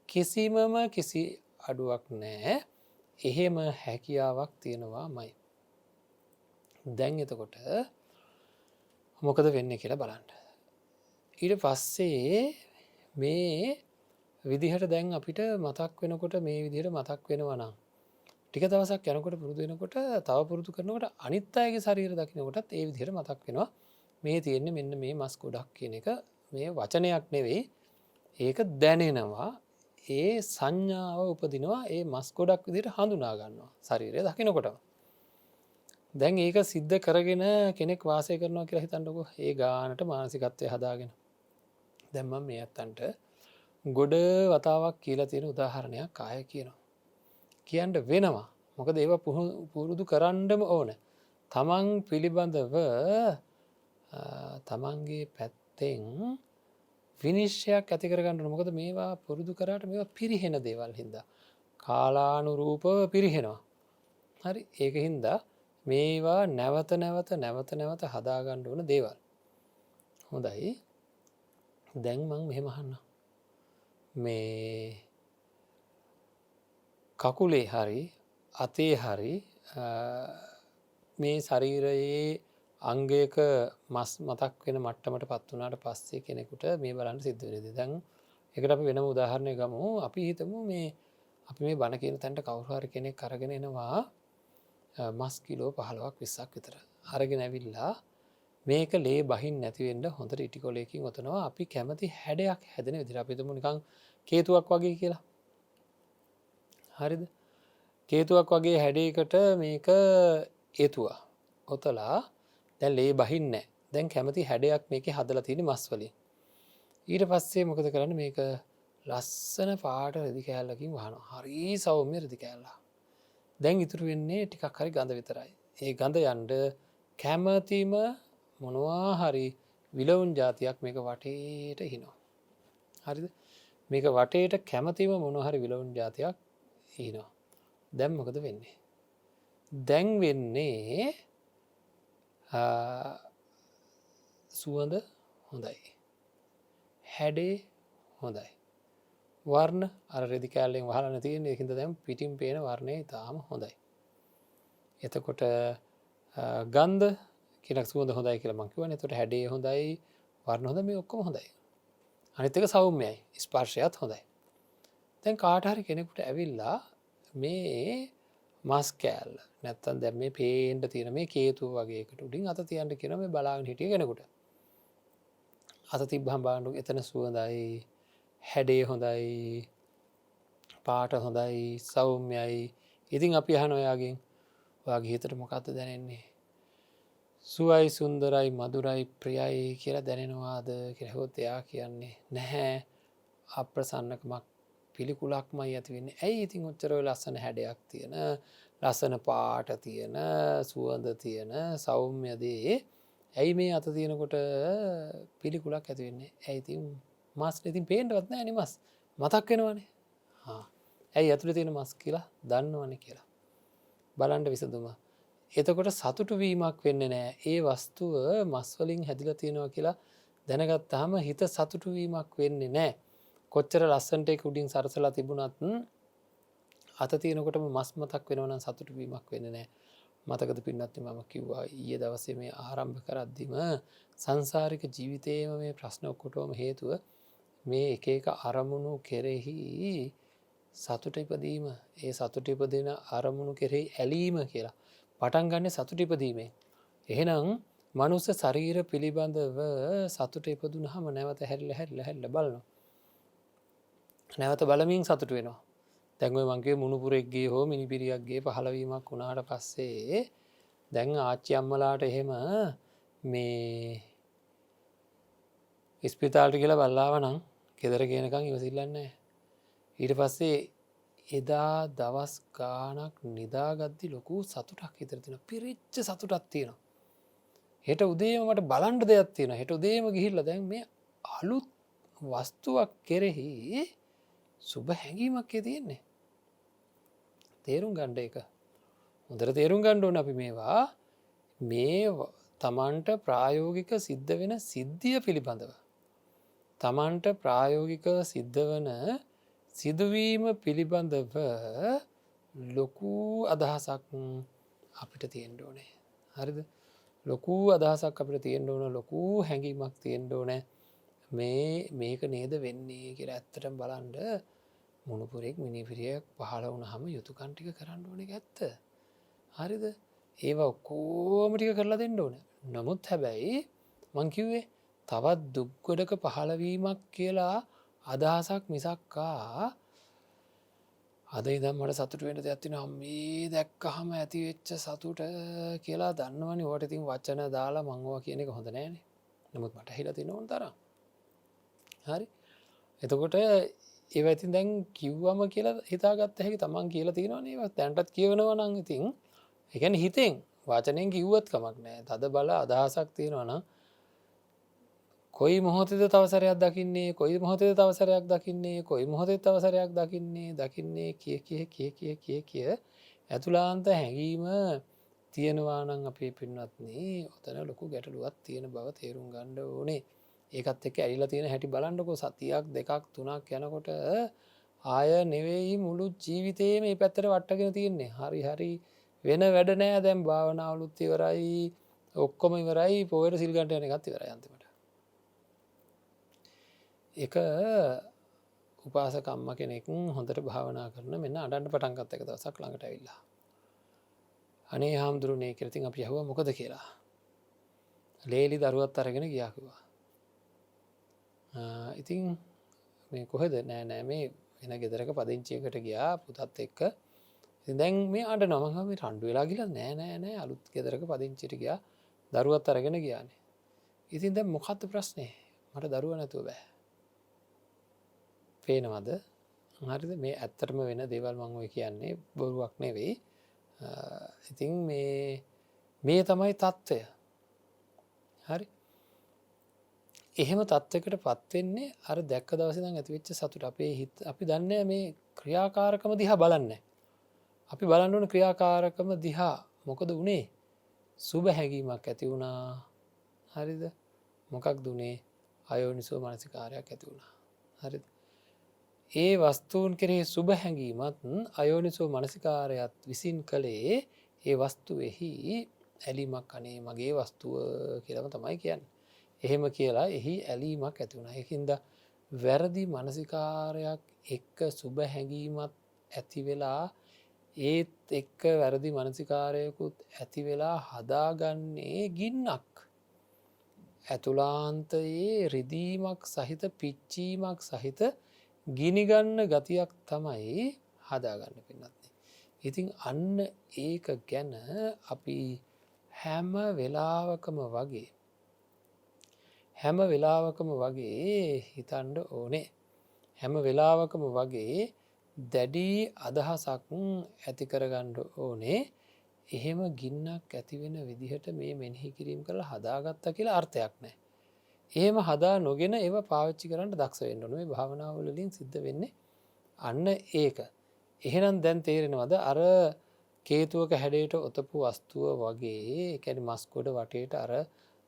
කිසිමම කිසි අඩුවක් නෑ එහෙම හැකියාවක් තියෙනවාමයි දැන් එතකොට මොකද වෙන්න කියලා බලන්න ඊට පස්සේ මේ විදිහට දැන් අපිට මතක් වෙනකොට මේ විදිහට මතක් වෙනවනම් ටික දවසක් යනකොට පුරුදු වෙනකොට තව පුරුදු කරනකොට අනිත් අයගේ ශරීර දකින්නකොටත් ඒ විදිහට මතක් වෙනවා මේ තියෙන්නේ මෙන්න මේ මස් ගොඩක් කියන එක මේ වචනයක් නෙවෙයි ඒක දැනෙනවා ඒ සංඥාව උපදිනවා ඒ මස් ගොඩක් විදිහට හඳුනා ගන්නවා ශරීරය දකිනකොටම. දැන් ඒක සිද්ධ කරගෙන කෙනෙක් වාසය කරනවා කියලා හිතන්නකො ඒ ගානට මානසිකත්වය හදාගෙන. දැන් මම මේ අත්තන්ට ගොඩ වතාවක් කියලා තියෙන උදාහරණයක් ආය කියනවා. කියන්න වෙනවා. මොකද ඒවා පුරුදු කරන්නම ඕන. තමන් පිළිබඳව තමන්ගේ පැත්තෙන් විනිශ්චයක් ඇති කරගන්න. මොකද මේවා පුරුදු කරාට මේවා පිරිහෙන දේවල් හින්දා. කාලානුරූපව පිරිහෙනවා. හරි ඒක හින්දා මේවා නැවත නැවත හදාගන්න ඕන දේවල්. හොඳයි දැන් මං මෙහෙම අහන්න. මේ කකුලේ හරි අතේ හරි මේ ශරීරයේ අංගයක මස් මතක් වෙන මට්ටමට පත් වනාට පස්සේ කෙනෙකුට මේ බලන්න සිද්ධ වෙනද. දැන් එකට අපි වෙනම උදාහරණය ගමු. අපි හිතමු මේ අපි මේ බණ කියන තැන්ට කවුරුහරි කෙනෙක් කරගෙන එනවා මස් කිලෝ 15ක් 20ක් විතර. අරගෙන ඇවිල්ලා මේක ලේ බහින් නැතිවෙන්න හොඳට ඉටිකොලයකින් ඔතනවා අපි කැමති හැඩයක් හැදෙන විදිහට. අපි හිතමු නිකන් කේතුවක් වගේ කියලා. හරිද? කේතුවක් වගේ හැඩයකට මේක ඒතුවා. ඔතලා දැන් ලේ බහින්නේ නැහැ. දැන් කැමති හැඩයක් මේකේ හදලා තියෙන මස් වලින්. ඊට පස්සේ මොකද කරන්නේ මේක ලස්සන පාට රෙදි කෑල්ලකින් වහනවා. හරි සෞම්‍ය රෙදි කෑල්ලක්. දැන් ඉතුරු වෙන්නේ ටිකක් හරි ගඳ විතරයි. ඒ ගඳ යන්න කැමැතිම මොනවා හරි විලවුන් જાතියක් මේක වටේට හිනවා. හරිද? මේක වටේට කැමැතිම මොනවා හරි විලවුන් જાතියක් හිනවා. දැන් මොකද වෙන්නේ? දැන් වෙන්නේ සුවඳ හොඳයි. හැඩේ හොඳයි. වර්ණ අර රෙදි කෑල්ලෙන් වහලා තියෙන ඒකින්ද දැන් පිටින් පේන වර්ණය ඉතාම හොඳයි. එතකොට ගන්ධ කියලා සුවඳ හොඳයි කියලා මං කිව්වනේ. එතකොට හැඩේ හොඳයි, වර්ණ හොඳයි, මේ ඔක්කොම හොඳයි. අනිත් එක සෞම්‍යයි, ස්පර්ශයත් හොඳයි. දැන් කාට හරි කෙනෙකුට ඇවිල්ලා මේ මස් කෑල්ල නැත්තම් දැන් මේ පේන්න තියෙන මේ කේතුව වගේ එකට උඩින් අත තියන්න කියන මේ බලාගෙන හිටිය කෙනෙකුට. අත තිබ්බහම බලන්න එතන සුවඳයි, හැඩේ හොඳයි, පාට හොඳයි, සෞම්‍යයි. ඉතින් අපි අහන ඔයාගෙන් ඔයාගේ හිතට මොකක්ද දැනෙන්නේ? සුවයි, සුන්දරයි, මధుරයි, ප්‍රියයි කියලා දැනෙනවාද කියලා හොත් එයා කියන්නේ නැහැ. අප්‍රසන්නකමක් පිළිකුලක්මයි ඇති වෙන්නේ. ඇයි ඉතින් ඔච්චර ඔය ලස්සන හැඩයක් තියෙන, ලස්සන පාට තියෙන, සුවඳ තියෙන, සෞම්‍ය දේ ඇයි මේ අත තියෙනකොට පිළිකුලක් ඇති වෙන්නේ? ඇයි ඉතින් මස් ඉතින් පේන්නවත් නැහැ නේ මස්. මතක් වෙනවනේ. ඇයි ඇතුලේ තියෙන මස් කියලා දන්නවනේ කියලා. බලන්න විසඳුම. එතකොට සතුටු වීමක් වෙන්නේ නැහැ. ඒ වස්තුව මස් වලින් හැදිලා තියෙනවා කියලා දැනගත්තාම හිත සතුටු වීමක් වෙන්නේ නැහැ. කොච්චර ලස්සනට ඒක උඩින් සරසලා තිබුණත් අත තියෙනකොටම මස් මතක් වෙනවා නම් සතුටු වීමක් වෙන්නේ නැහැ. මතකද පින්නත් මම කිව්වා ඊයේ දවසේ මේ ආරම්භ කරද්දිම සංසාරික ජීවිතේම මේ ප්‍රශ්න ඔක්කොටම හේතුව මේ එක එක අරමුණු කෙරෙහි සතුට ඉපදීම. ඒ සතුට ඉපදින අරමුණු කෙරෙහි ඇලීම කියලා පටන් ගන්න සතුට ඉපදීමෙන්. එහෙනම් මනුස්ස ශරීර පිළිබඳව සතුට ඉපදුනහම නැවත හැරිලා බලනවා. නැවත බලමින් සතුට වෙනවා. දැන් ඔය මං කිව්වේ මුණුපුරෙක්ගේ හෝ මිනිපිරියක්ගේ පහළවීමක් වුණාට පස්සේ දැන් ආච්චි අම්මලාට එහෙම මේ ඉස්පිතාලට කියලා බල්ලාව නම් ගෙදර කියනකම් ඉවසිල්ලන්නේ නැහැ. ඊට පස්සේ එදා දවස් ගාණක් නිදාගද්දි ලොකු සතුටක් හිතට තියෙනවා. පිරිච්ච සතුටක් තියෙනවා. හෙට උදේම මට බලන්න දෙයක් තියෙනවා. හෙට උදේම ගිහිල්ලා දැන් මේ අලුත් වස්තුවක් කෙරෙහි සුබ හැඟීමක් තියෙන්නේ. තේරුම් ගන්න එක. හොඳට තේරුම් ගන්න ඕන අපි මේවා මේ තමන්ට ප්‍රායෝගික සිද්ධ වෙන සිද්ධිය පිළිබඳව. තමන්ට ප්‍රායෝගික සිද්ධ වන සිදුවීම පිළිබඳව ලොකු අදහසක් අපිට තියෙන්න ඕනේ. හරිද? ලොකු අදහසක් අපිට තියෙන්න ඕන, ලොකු හැඟීමක් තියෙන්න ඕනේ. මේක නේද වෙන්නේ කියලා ඇත්තටම බලන්න මුණුපුරෙක් මිනිපිරියක් පහළ වුණාම යුතුයකම් ටික කරන්න ඕනේ ඇත්ත. හරිද? ඒවා ඔක්කොම ටික කරලා දෙන්න ඕනේ. නමුත් හැබැයි මං කිව්වේ තවත් දුක් ගොඩක පහළවීමක් කියලා අදහසක් මිසක්කා අද ඉදම් මට සතුට වෙන දෙයක් තියෙනවා මේ දැක්කහම ඇති වෙච්ච සතුට කියලා දන්නවනේ. ඔයාට ඉතින් වචන දාලා මං ඔවා කියන එක හොඳ නෑනේ. නමුත් මට හිලා තියෙන ඕන තරම්. හරි. එතකොට ඒවා ඉතින් දැන් කිව්වම කියලා හිතාගත්ත හැකි. තමන් කියලා තියෙනවනේ ඒවා දැන්ටත් කියවනවා නම් ඉතින් ඒ කියන්නේ හිතෙන් වචනෙන් කිව්වත් කමක් නෑ. තද බල අදහසක් තියෙනවා නම් කොයි මොහොතේද තව සැරයක් දකින්නේ, කොයි මොහොතේද තව සැරයක් දකින්නේ, කොයි මොහොතේද තව සැරයක් දකින්නේ කිය ඇතුළාන්ත හැඟීම තියෙනවා නම් අපේ පින්වත්නි ඔතන ලොකු ගැටලුවක් තියෙන බව තේරුම් ගන්න ඕනේ. ඒකත් එක්ක ඇලිලා තියෙන හැටි බලන්නකෝ. සතියක් දෙකක් තුනක් යනකොට ආය නෙවෙයි මුළු ජීවිතේම මේ පැත්තට වට්ටගෙන තියෙන්නේ. හරි වෙන වැඩ නෑ. දැන් භාවනාවලුත් ඉවරයි, ඔක්කොම ඉවරයි, පොයට සිල් ගන්න යන එකත් ඉවරයි අන්තිමට. එක උපාසකම්ම කෙනෙක් හොඳට භාවනා කරන මෙන්න අඩන්න පටන් ගත්ත එක දවසක් ළඟට ඇවිල්ලා. අනේ හාමුදුරුවනේ කියලා ඉතින් අපි අහුවා මොකද කියලා. ලේලි දරුවත් අරගෙන ගියා කිව්වා. ඉතින් මේ කොහෙද නෑ මේ වෙන ගෙදරක පදිංචියකට ගියා පුතත් එක්ක. ඉතින් දැන් මේ අඬනවා. මම මේ රණ්ඩු වෙලා ගිහලා නෑ අලුත් ගෙදරක පදිංචිට ගියා. දරුවත් අරගෙන ගියානේ. ඉතින් දැන් මොකද්ද ප්‍රශ්නේ? මට දරුවා නැතුව බෑ. පේනවද? හරිද? මේ ඇත්තටම වෙන දේවල් මම ඔය කියන්නේ බොරුවක් නෙවෙයි. ඉතින් මේ තමයි தত্ত্বය. හරි. එහෙම தত্ত্বයකට පත් වෙන්නේ අර දැක්ක දවසේ ඉඳන් ඇතිවෙච්ච සතුට. අපේ හිත අපි දන්නේ මේ ක්‍රියාකාරකම දිහා බලන්නේ. අපි බලන්න ඕන ක්‍රියාකාරකම දිහා. මොකද උනේ? සුබ හැඟීමක් ඇති වුණා. හරිද? මොකක්ද උනේ? අයෝනිසෝ මනසිකාරයක් ඇති වුණා. හරිද? ඒ වස්තුූන් කෙරෙහි සුබ හැඟීමත් අයෝනිසෝ මනසිකාරයත් විසින් කළේ ඒ වස්තුවෙහි ඇලීමක්. අනේ මගේ වස්තුව කියලම තමයි කියන්නේ. එහෙම කියලා එහි ඇලීමක් ඇති වුණා. ඒකින්ද වැරදි මනසිකාරයක් එක්ක සුබ හැඟීමත් ඇති වෙලා ඒත් එක්ක වැරදි මනසිකාරයකුත් ඇති වෙලා හදාගන්නේ ගින්නක්. ඇතුලාන්තයේ රිදීමක් සහිත පිච්චීමක් සහිත ගිනිගන්න ගතියක් තමයි හදාගන්න පින්නත්නේ. ඉතින් අන්න ඒක ගැන අපි හැම වෙලාවකම වගේ හිතන්ඩ ඕනේ. හැම වෙලාවකම වගේ දැඩි අදහසක් ඇතිකරගණ්ඩ ඕනේ. එහෙම ගින්නක් ඇතිවෙන විදිහට මේ මෙනෙහි කිරීම කරලා හදාගත්ත කියලා අර්ථයක් නෑ. එහෙම හදා නොගෙන ඒව පාවිච්චි කරන්න දක්ෂ වෙන්න ඕනේ. මේ භාවනාවලින් සිද්ධ වෙන්නේ අන්න ඒක. එහෙනම් දැන් තේරෙනවද අර කේතුවක හැඩයට ඔතපු වස්තුව වගේ, ඒ කියන්නේ මස් ගොඩ වටේට අර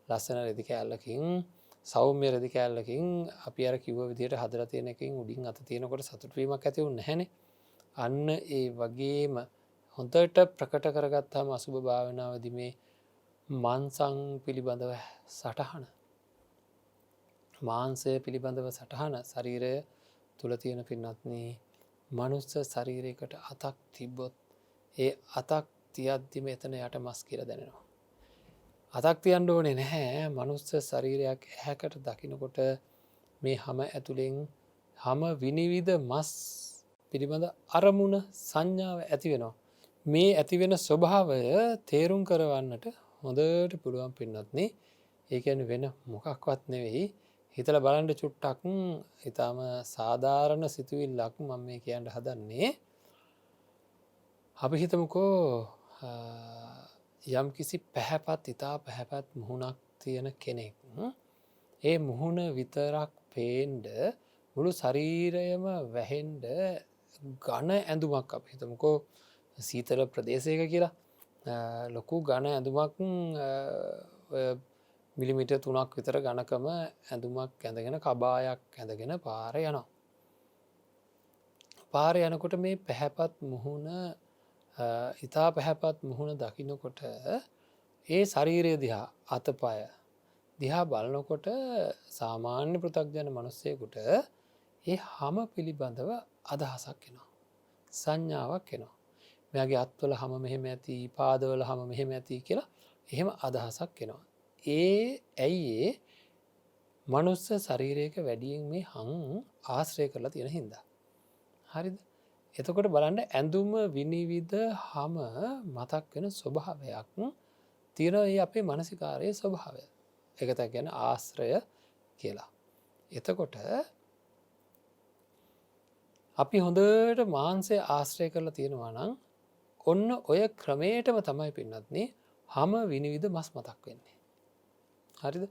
ලස්සන රෙදි කෑල්ලකින්, සෞම්‍ය රෙදි කෑල්ලකින් අපි අර කිව්ව විදිහට හදලා තියෙන එකකින් උඩින් අත තියෙනකොට සතුට වීමක් ඇති වුන්නේ නැහනේ. අන්න ඒ වගේම හොඳට ප්‍රකට කරගත්තාම අසුබ භාවනාවේදී මේ මන්සං පිළිබඳව සටහන, මාංශය පිළිබඳව සටහන, ශරීරය තුල තියෙන පින්වත්නි මනුස්ස ශරීරයකට අතක් තිබ්බොත් ඒ අතක් තියද්දි මෙතන යට මස් කියලා දැනෙනවා. අතක් තියන්න ඕනේ නැහැ. මනුස්ස ශරීරයක් ඇහැකට දකිනකොට මේ හැම ඇතුලෙන් හැම විනිවිද මස් පිළිබඳ අරමුණ සංඥාව ඇති වෙනවා. මේ ඇති වෙන ස්වභාවය තේරුම් කරවන්නට හොඳට පුළුවන් පින්වත්නි. ඒ කියන්නේ වෙන මොකක්වත් නෙවෙයි. හිතලා බලන්න චුට්ටක්. ඊටාම සාධාරණ සිතුවිල්ලක් මම මේ කියන්න හදන්නේ. අපි හිතමුකෝ යම් කිසි පැහැපත්, ඉතා පැහැපත් මුහුණක් තියෙන කෙනෙක්. ඒ මුහුණ විතරක් පේන්ඩ මුළු ශරීරයම වැහෙන්ඩ ඝන ඇඳුමක් අපි හිතමුකෝ සීතල ප්‍රදේශයක කියලා. ලොකු ඝන ඇඳුමක් මිලිමිටර් 3ක් විතර ඝනකම ඇඳුමක් ඇඳගෙන කබායක් ඇඳගෙන පාරේ යනවා. පාරේ යනකොට මේ පැහැපත් මුහුණ, ඉතා පැහැපත් මුහුණ දකින්නකොට ඒ ශරීරය දිහා, අතපය දිහා බලනකොට සාමාන්‍ය පෘථග්ජන මිනිස්සෙකුට ඒ හැම පිළිබඳව අදහසක් එනවා. සංඥාවක් එනවා. මෙයාගේ අත්වල හැම මෙහෙම ඇති, පාදවල හැම මෙහෙම ඇති කියලා එහෙම අදහසක් එනවා. ඇයි මනුස්ස ශරීරයක වැඩියෙන් මේ හං ආශ්‍රය කරලා තියෙන හින්දා. හරිද? එතකොට බලන්න ඇඳුම විනිවිද හම මතක් වෙන ස්වභාවයක් තියෙන ඒ අපේ මානසිකාරයේ ස්වභාවය. ඒකත ගැන ආශ්‍රය කියලා. එතකොට අපි හොඳට මාන්සේ ආශ්‍රය කරලා තියෙනවා නම් ඔන්න ඔය ක්‍රමයටම තමයි පින්නත්නේ හම විනිවිධ මස් මතක් වෙන්නේ. හරිද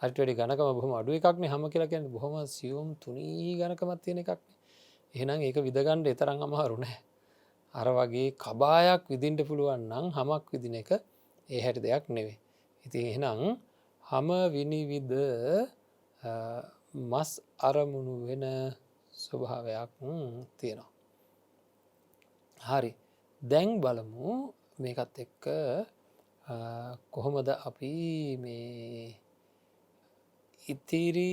අරිට වැඩි ගණකම බොහොම අඩු එකක්නේ හම කියලා කියන්නේ බොහොම සියුම් තුනී ගණකමත් තියෙන එකක්නේ. එහෙනම් ඒක විදගන්න එතරම් අමාරු නෑ. අර වගේ කබායක් විදින්ට පුළුවන් නම් හමක් විදින එක ඒ හැටි දෙයක් නෙවෙයි. ඉතින් එහෙනම් හම විනිවිධ මස් අරමුණු වෙන ස්වභාවයක් තියෙනවා. හරි දැන් බලමු මේකත් එක්ක කොහොමද අපි මේ ඉතිරි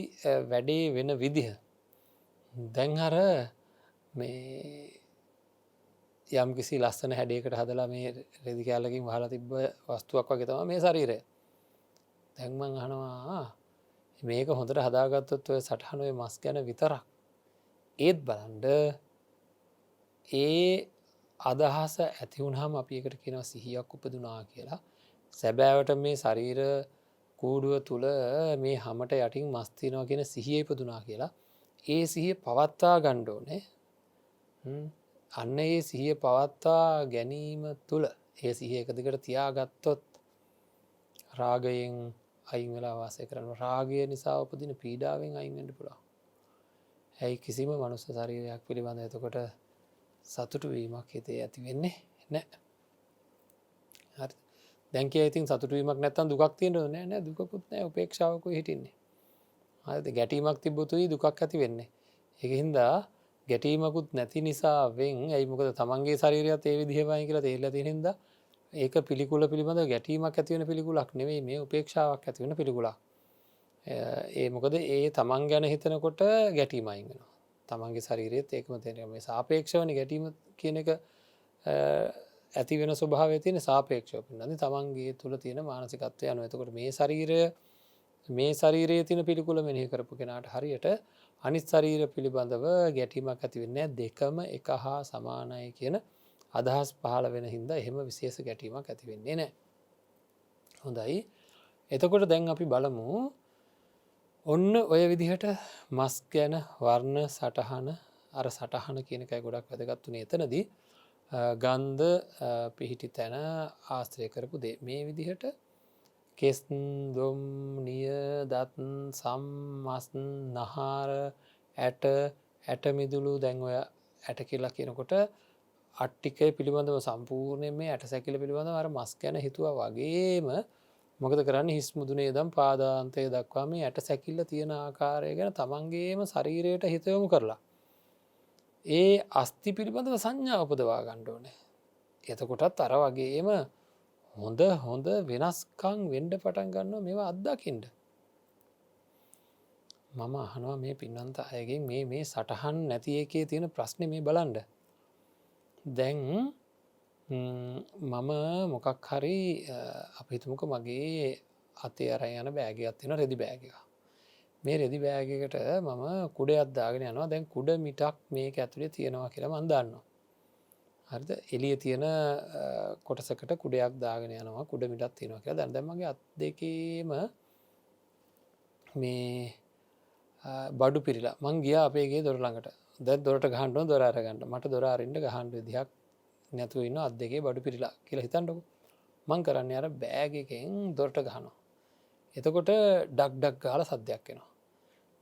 වැඩේ වෙන විදිහ. දැන් අර මේ යම් කිසි ලස්සන හැඩයකට හදලා මේ රෙදි කෑල්ලකින් වහලා තිබ්බ වස්තුවක් වගේ තමයි මේ ශරීරය. දැන් මං අහනවා මේක හොඳට හදාගත්තොත් ඔය සටහන ඔය මස් ගැන විතරක් ඒත් බලන්ඩ ඒ අදහස ඇතිවුණහම අපි එකට කියනවා සිහියක් උපදුනා කියලා. සැබෑවට මේ ශරීර කූඩුව තුළ මේ හමට යටින් මස්තිනවා කියෙන සිහිය ඉපදුනා කියලා. ඒ සිහිය පවත්තා ගණ්ඩෝනේ අන්න ඒ සිහිය පවත්තා ගැනීම තුළ ඒ සිහිය එකදිකට තියාගත්තොත් රාගයෙන් අයින් වෙලා වාසය කරන රාගය නිසා උපදින පීඩාවෙන් අයින්ෙන්ට පුළා. ඇයි කිසිම මනුස්ස ශරීරයක් පිළිබඳ එතකොට සතුටු වීමක් හිතේ ඇති වෙන්නේ නෑ. දැක ඉතින් සතුටවීමක් නැත්තන් දුක් තියෙන නෑ දුකුත් නෑ උපේක්ෂාවක හිටින්නේ. හද ගැටීමක් තිබොතුයි දුකක් ඇති වෙන්නේ. එකහින්දා ගැටීමකුත් නැති නිසාවෙන් ඇයි මොකද තමන්ගේ ශරීරයත් ඒ විදිහවයි කියලා තේල්ල තිහින්ද ඒක පිළිකුල පිළිබඳ ගැටීමක් ඇතිවෙන පිළිකුලක් නෙවෙයි මේ උපේක්ෂාවක් ඇතිවෙන පිළිකුලා. ඒ මොකද ඒ තමන් ගැන හිතනකොට ගැටීමයිගෙන තමන්ගේ ශරීරයත් ඒකම තේරම මේ සාපේක්ෂවන ගැටීම කියන එක ඇති වෙන ස්වභාව තියෙන සාපේක්ෂව පින්නද තමන්ගේ තුළ තියෙන මානසිකත්වය යනු එතකොට මේ ශරීරයේ තින පිළිකුල මෙහි කරපු කෙනාට හරියට අනිත් ශරීර පිළිබඳව ගැටීමක් ඇතිවෙන්නේ දෙකම එක හා සමානය කියන අදහස් පහල වෙන හින්දා එහෙම විශේෂ ගැටීමක් ඇතිවෙන්නේ නෑ. හොඳයි එතකොට දැන් අපි බලමු ඔන්න ඔය විදිහට මස් ගැන වර්ණ සටහන අර සටහන කියනකයි ගොඩක් වැදගත්තුනේ එතනදී ගන්ධ පිහිටි තැන ආස්ත්‍රය කරපු දේ මේ විදිහට කෙස් දොම් නිය දත් සම්මස් නහාර ඇටමිදුළු දැන්ඔය ඇට කියලා කියනකොට අට්ටිකය පිළිබඳව සම්පූර්ණය මේ ඇට සැකිල පිළිබඳ අර මස් ගැන හිතුව වගේම මොකද කරන්න හිස් මුදුනේ දම් පාදාන්තය දක්වා මේ ඇට සැකිල්ල තියෙන ආකාරය ගැන තමන්ගේම ශරීරයට හිතයොමු කරලා. ඒ අස්ති පිළිබඳව සංඥා උපදවා ගණ්ඩෝනේ. එතකොටත් අර වගේම හොඳ වෙනස්කං වෙන්ඩ පටන් ගන්න මේවා අත්දකින්ට. මම අහනවා මේ පින්නන්ත අයගෙන් මේ සටහන් නැති එකේ තියෙන ප්‍රශ්න මේ බලන්ඩ. දැන් මම මොකක් හරි අපිතුමක මගේ අතේ අර යන බෑගයක් තියෙන රෙදි බෑග. මේ රෙදි බෑගකට මම කුඩ අත්දාගෙන යනවා දැන් කුඩ මිටක් මේක ඇතුළේ තියෙනවා කියලා මන්දන්න. හරිද එලිය තියෙන කොටසකට කුඩයක් දාගෙන යනවා කුඩ මිටත් තියෙනවා කියලා දැන්දමගේ අත් දෙකේම මේ බඩු පිරිලා මං ගිය අපේගේ දොරළඟට දැ දොරට ගහන්ඩුව දොරාරගන්නට මට දොරාරෙන්ට ගහන්ඩ විදිහක් නැතුව ඉන්න අත් දෙකේ බඩු පිරිලා කියලා හිතන්නකු මං කරන්න අර බෑගකෙන් දොරට ගහනවා. එතකොට ඩක් ගාල සද්‍යයක් වෙනවා.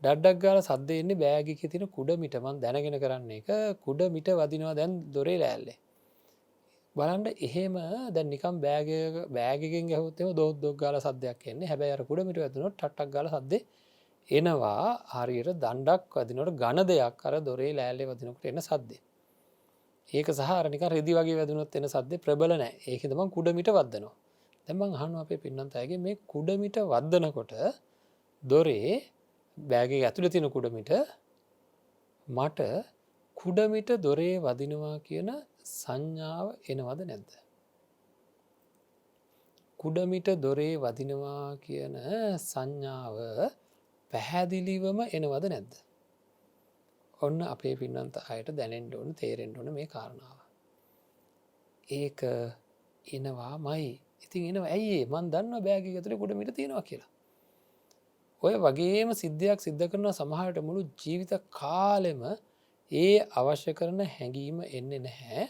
ඩඩ්ඩක් ගාල සද්දයන්නේ බෑගික තින කුඩ මිටමන් දැනගෙන කරන්න එක කුඩ මිට වදිනවා දැන් දොරේ ලෑල්ලේ. බලන්ට එහෙම දැ නිකම් බෑගකින් ගැහුත්තම දොත් දොක් ගාල සද්‍යයක් එන්නේ හැබැර කුඩ මිට ඇතුනොත් ටක් ගල සද්ද එනවා හරියට දණ්ඩක් වදිනොට ගණ දෙයක් අර දොරේ ලෑල්ලේ වදිනකට එන සද්දේ. ඒක සහරනික රෙදි වගේ වැදුනොත් එන සද්ද ප්‍රබල නෑ ඒකෙතම කුඩමිට වදනවා. දැමං හනු අපේ පින්නන්තයගේ මේ කුඩමිට වදදනකොට දොරේ බෑගේ ඇතුළ තින කුඩමිට මට කුඩමිට දොරේ වදිනවා කියන සංඥාව එනවද නැද්ද. කුඩමිට දොරේ වදිනවා කියන සංඥාව පැහැදිලිවම එනවද නැද්ද. ඔන්න අපේ පින්නන්ත අයට දැනෙන්ට ඕන තේරෙන්ට ඕන මේ කාරණාව. ඒක එනවා මයි ඉතින් එන ඇයි මන් දන්න බෑග ඇතුළේ ගොඩ මිට තියෙනවා කියලා. ඔය වගේම සිද්ධයක් සිද්ධ කරන සමහට මුළු ජීවිත කාලෙම ඒ අවශ්‍ය කරන හැඟීම එන්නේ නැහැ.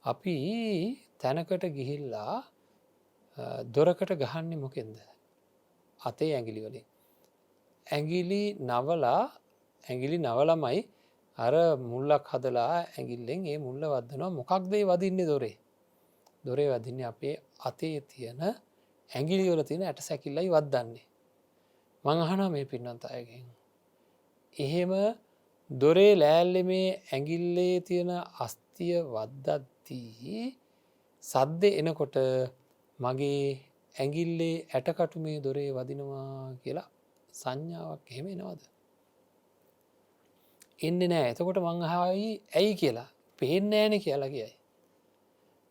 අපි තැනකට ගිහිල්ලා දොරකට ගහන්නේ මොකෙන්ද. අතේ ඇගිලි වලින්. ඇගිලි නවලමයි අර මුල්ලක් හදලා ඇගිල්ලෙන් ඒ මුල්ල වදනවා මොකක්දේ වදින්නේ දොරේ වදින්නේ අපේ අතේ තියෙන ඇගිලිවල තියෙන ඇට සැකිල්ලයි වදන්නේ. මංහනා මේ පින්නන්ත අයගෙන්. එහෙම දොරේ ලෑල්ලෙ මේ ඇගිල්ලේ තියෙන අස්තිය වද්දත්දී සද්ද එනකොට මගේ ඇගිල්ලේ ඇටකටු මේ දොරේ වදිනවා කියලා සංඥාවක් එහෙම එනවද. එන්න නෑ එතකොට මංහායි ඇයි කියලා පේෙන් ෑන කියලා කියයි.